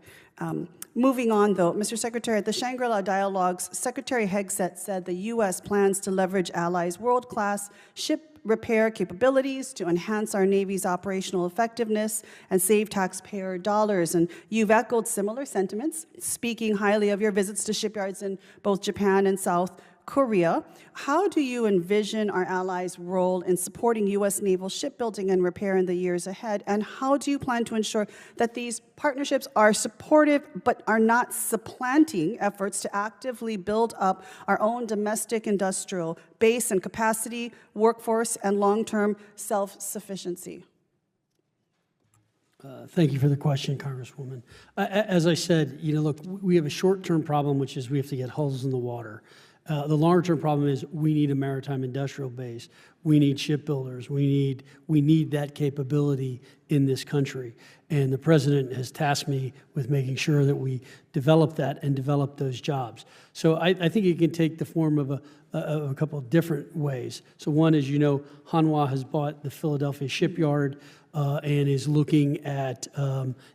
Moving on, though, Mr. Secretary, at the Shangri-La Dialogues, Secretary Hegseth said the U.S. plans to leverage allies' world-class ship repair capabilities to enhance our Navy's operational effectiveness and save taxpayer dollars. And you've echoed similar sentiments, speaking highly of your visits to shipyards in both Japan and South Korea. How do you envision our allies' role in supporting U.S. naval shipbuilding and repair in the years ahead? And how do you plan to ensure that these partnerships are supportive but are not supplanting efforts to actively build up our own domestic industrial base and capacity, workforce, and long-term self-sufficiency? Thank you for the question, Congresswoman. As I said, look, we have a short-term problem, which is we have to get hulls in the water. The longer-term problem is we need a maritime industrial base. We need shipbuilders. We need that capability in this country. And the President has tasked me with making sure that we develop that and develop those jobs. So I think it can take the form of a couple of different ways. So one is, Hanwha has bought the Philadelphia shipyard and is looking at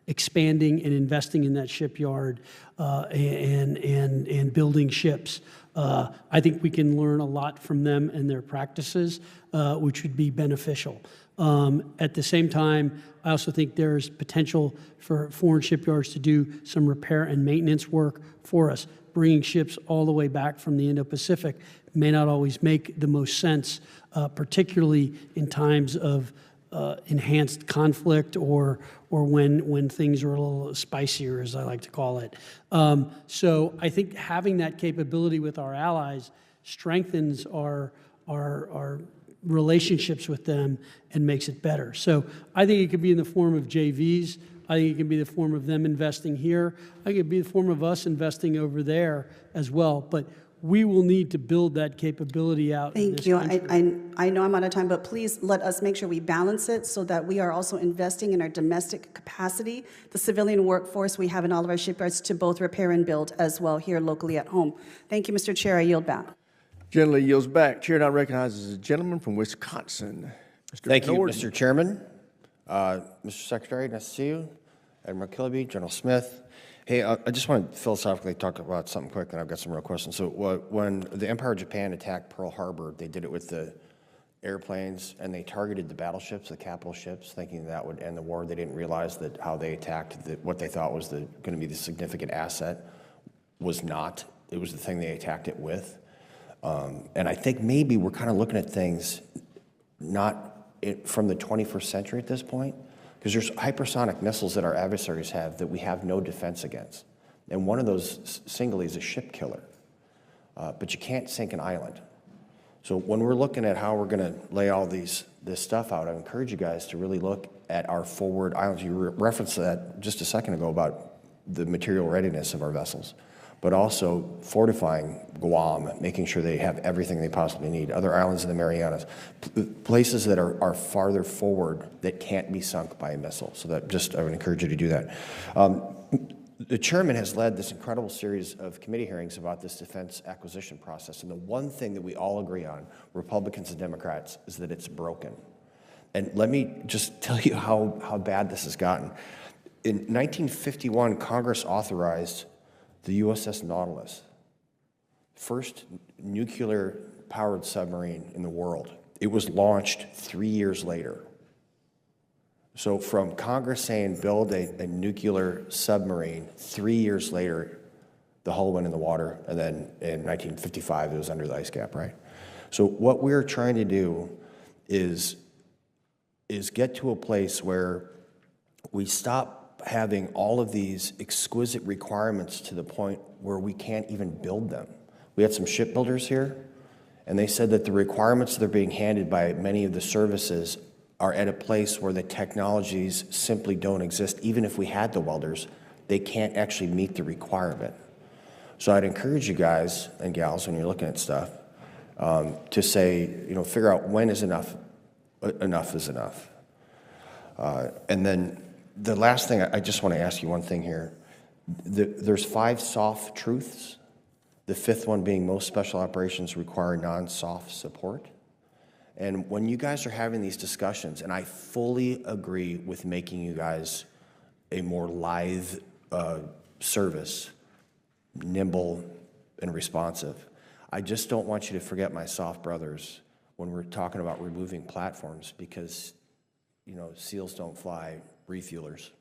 expanding and investing in that shipyard and building ships. I think we can learn a lot from them and their practices, which would be beneficial. At the same time, I also think there's potential for foreign shipyards to do some repair and maintenance work for us. Bringing ships all the way back from the Indo-Pacific may not always make the most sense, particularly in times of enhanced conflict or when things are a little spicier, as I like to call it. So I think having that capability with our allies strengthens our relationships with them and makes it better. So I think it could be in the form of JVs. I think it can be the form of them investing here. I think it can be the form of us investing over there as well. But we will need to build that capability out. Thank you. I know I'm out of time, but please let us make sure we balance it so that we are also investing in our domestic capacity, the civilian workforce we have in all of our shipyards to both repair and build as well here locally at home. Thank you, Mr. Chair. I yield back. Gentleman yields back. Chair now recognizes a gentleman from Wisconsin. Mr. Thank you, Norton. Mr. Chairman. Mr. Secretary, nice to see you. Admiral Kilby, General Smith. Hey, I just want to philosophically talk about something quick, and I've got some real questions. So when the Empire of Japan attacked Pearl Harbor, they did it with the airplanes, and they targeted the battleships, the capital ships, thinking that would end the war. They didn't realize that how they attacked what they thought was going to be the significant asset was not. It was the thing they attacked it with. And I think maybe we're kind of looking at things from the 21st century at this point, because there's hypersonic missiles that our adversaries have that we have no defense against. And one of those singly is a ship killer. But you can't sink an island. So when we're looking at how we're going to lay all this stuff out, I encourage you guys to really look at our forward islands. You referenced that just a second ago about the material readiness of our vessels, but also fortifying Guam, making sure they have everything they possibly need, other islands in the Marianas, places that are farther forward that can't be sunk by a missile. So I would encourage you to do that. The chairman has led this incredible series of committee hearings about this defense acquisition process. And the one thing that we all agree on, Republicans and Democrats, is that it's broken. And let me just tell you how bad this has gotten. In 1951, Congress authorized the USS Nautilus, first nuclear-powered submarine in the world. It was launched 3 years later. So from Congress saying build a nuclear submarine, 3 years later, the hull went in the water, and then in 1955, it was under the ice cap, right? So what we're trying to do is get to a place where we stop having all of these exquisite requirements to the point where we can't even build them. We had some shipbuilders here, and they said that the requirements that are being handed by many of the services are at a place where the technologies simply don't exist. Even if we had the welders, they can't actually meet the requirement. So I'd encourage you guys and gals, when you're looking at stuff, to say, figure out when is enough. Enough is enough. And then the last thing, I just want to ask you one thing here. There's 5 soft truths, the 5th one being most special operations require non-soft support. And when you guys are having these discussions, and I fully agree with making you guys a more lithe service, nimble and responsive, I just don't want you to forget my soft brothers when we're talking about removing platforms, because, SEALs don't fly refuelers,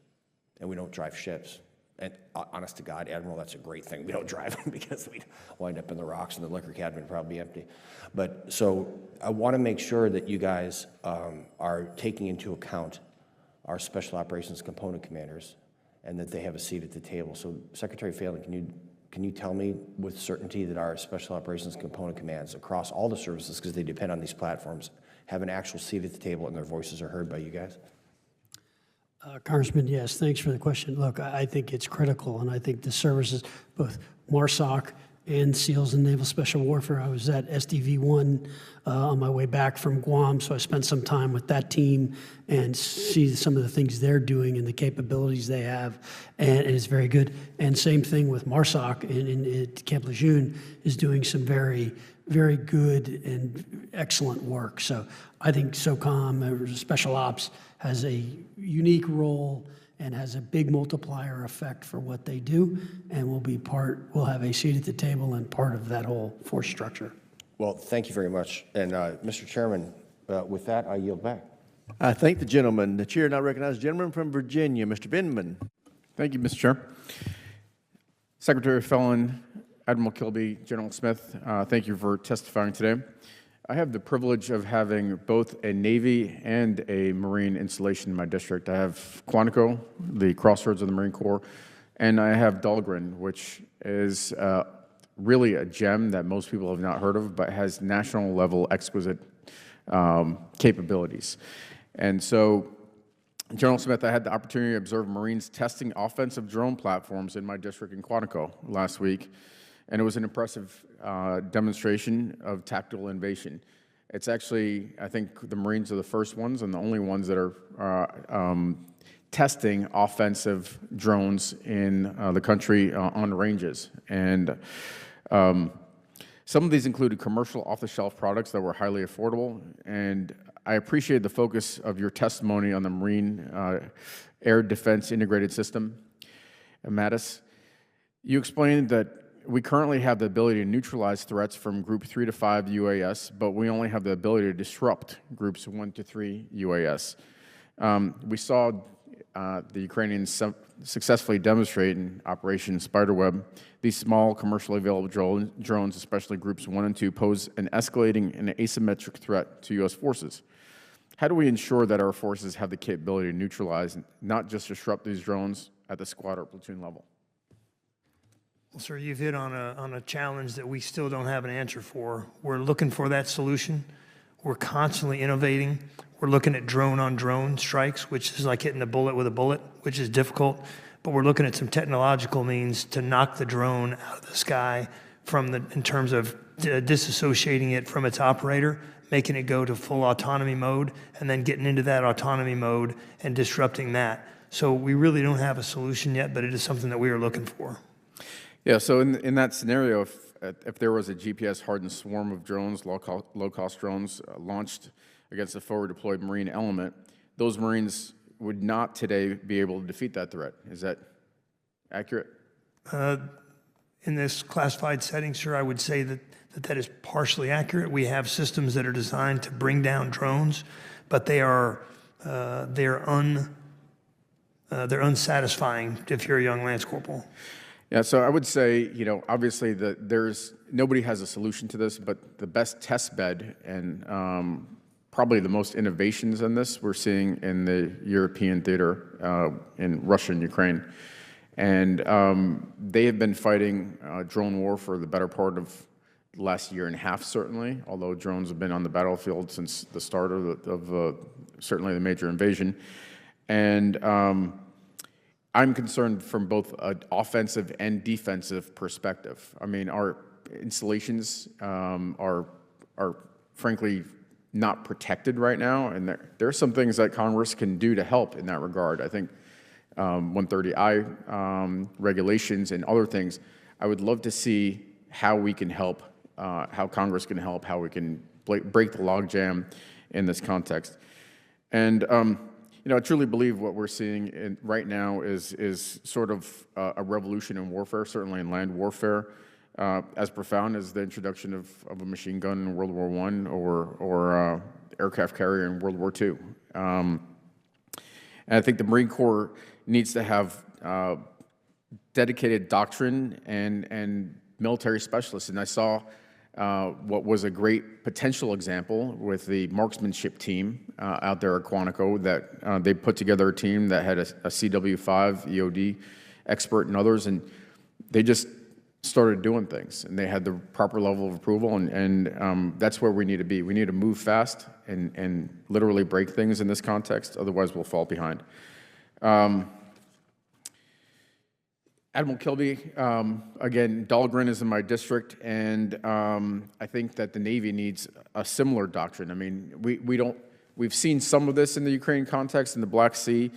and we don't drive ships. And honest to God, Admiral, that's a great thing. We don't drive them because we'd wind up in the rocks and the liquor cabinet would probably be empty. But so I want to make sure that you guys are taking into account our special operations component commanders and that they have a seat at the table. So Secretary Phelan, can you tell me with certainty that our special operations component commands across all the services, because they depend on these platforms, have an actual seat at the table and their voices are heard by you guys? Congressman, yes, thanks for the question. Look, I think it's critical, and I think the services, both MARSOC and SEALs and Naval Special Warfare. I was at SDV-1 on my way back from Guam, so I spent some time with that team and see some of the things they're doing and the capabilities they have, and it's very good. And same thing with MARSOC in Camp Lejeune is doing some very, very good and excellent work. So I think SOCOM, or Special Ops, has a unique role and has a big multiplier effect for what they do, and we'll have a seat at the table and part of that whole force structure. Well, thank you very much. And Mr. Chairman, with that, I yield back. I thank the gentleman. The chair now recognizes the gentleman from Virginia, Mr. Vindman. Thank you, Mr. Chair. Secretary Phelan, Admiral Kilby, General Smith, thank you for testifying today. I have the privilege of having both a Navy and a Marine installation in my district. I have Quantico, the crossroads of the Marine Corps, and I have Dahlgren, which is really a gem that most people have not heard of, but has national level exquisite capabilities. And so General Smith, I had the opportunity to observe Marines testing offensive drone platforms in my district in Quantico last week, and it was an impressive demonstration of tactical innovation. It's actually, I think the Marines are the first ones and the only ones that are testing offensive drones in the country on ranges. And some of these included commercial off-the-shelf products that were highly affordable, and I appreciate the focus of your testimony on the Marine Air Defense Integrated System, MADIS. You explained that we currently have the ability to neutralize threats from Group 3 to 5 UAS, but we only have the ability to disrupt Groups 1 to 3 UAS. We saw the Ukrainians successfully demonstrate in Operation Spiderweb. These small commercially available drones, especially Groups 1 and 2, pose an escalating and asymmetric threat to U.S. forces. How do we ensure that our forces have the capability to neutralize, not just disrupt these drones at the squad or platoon level? Well, sir, you've hit on a challenge that we still don't have an answer for. We're looking for that solution. We're constantly innovating. We're looking at drone-on-drone strikes, which is like hitting a bullet with a bullet, which is difficult. But we're looking at some technological means to knock the drone out of the sky in terms of disassociating it from its operator, making it go to full autonomy mode, and then getting into that autonomy mode and disrupting that. So we really don't have a solution yet, but it is something that we are looking for. Yeah, so in that scenario, if there was a GPS-hardened swarm of drones, low-cost drones launched against a forward-deployed Marine element, those Marines would not today be able to defeat that threat. Is that accurate? In this classified setting, sir, I would say that is partially accurate. We have systems that are designed to bring down drones, but they're unsatisfying if you're a young Lance Corporal. Yeah, so I would say, obviously nobody has a solution to this, but the best test bed and probably the most innovations in this we're seeing in the European theater in Russia and Ukraine. And they have been fighting drone war for the better part of the last year and a half, certainly, although drones have been on the battlefield since the start of certainly the major invasion. And I'm concerned from both an offensive and defensive perspective. I mean, our installations are frankly not protected right now, and there are some things that Congress can do to help in that regard. I think 130I regulations and other things, I would love to see how we can help, how Congress can help, how we can break the logjam in this context. And I truly believe what we're seeing right now is sort of a revolution in warfare, certainly in land warfare, as profound as the introduction of a machine gun in World War I or aircraft carrier in World War II. And I think the Marine Corps needs to have dedicated doctrine and military specialists. And I saw what was a great potential example with the marksmanship team out there at Quantico, that they put together a team that had a CW5 EOD expert and others, and they just started doing things, and they had the proper level of approval, and that's where we need to be. We need to move fast and literally break things in this context, otherwise we'll fall behind. Admiral Kilby, again, Dahlgren is in my district, and I think that the Navy needs a similar doctrine. I mean, we've seen some of this in the Ukraine context, in the Black Sea.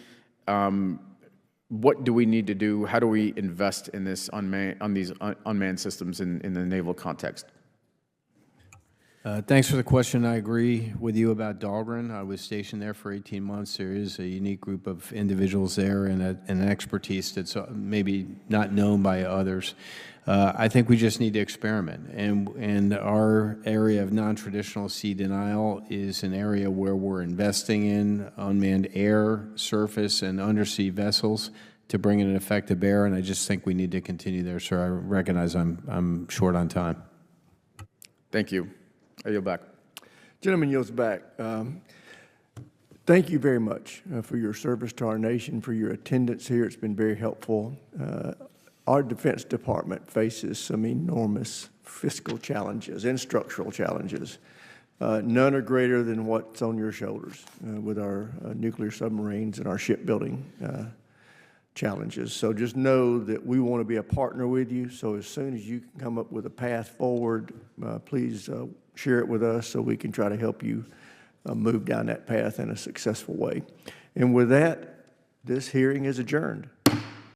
What do we need to do? How do we invest in this these unmanned systems in the naval context? Thanks for the question. I agree with you about Dahlgren. I was stationed there for 18 months. There is a unique group of individuals there and an expertise that's maybe not known by others. I think we just need to experiment. And our area of non-traditional sea denial is an area where we're investing in unmanned air, surface, and undersea vessels to bring an effect to bear. And I just think we need to continue there, sir. I recognize I'm short on time. Thank you. I yield back. Gentleman yields back. Thank you very much for your service to our nation, for your attendance here. It's been very helpful. Our Defense Department faces some enormous fiscal challenges and structural challenges. none are greater than what's on your shoulders with our nuclear submarines and our shipbuilding challenges. So just know that we want to be a partner with you. So as soon as you can come up with a path forward, please share it with us so we can try to help you move down that path in a successful way. And with that, this hearing is adjourned.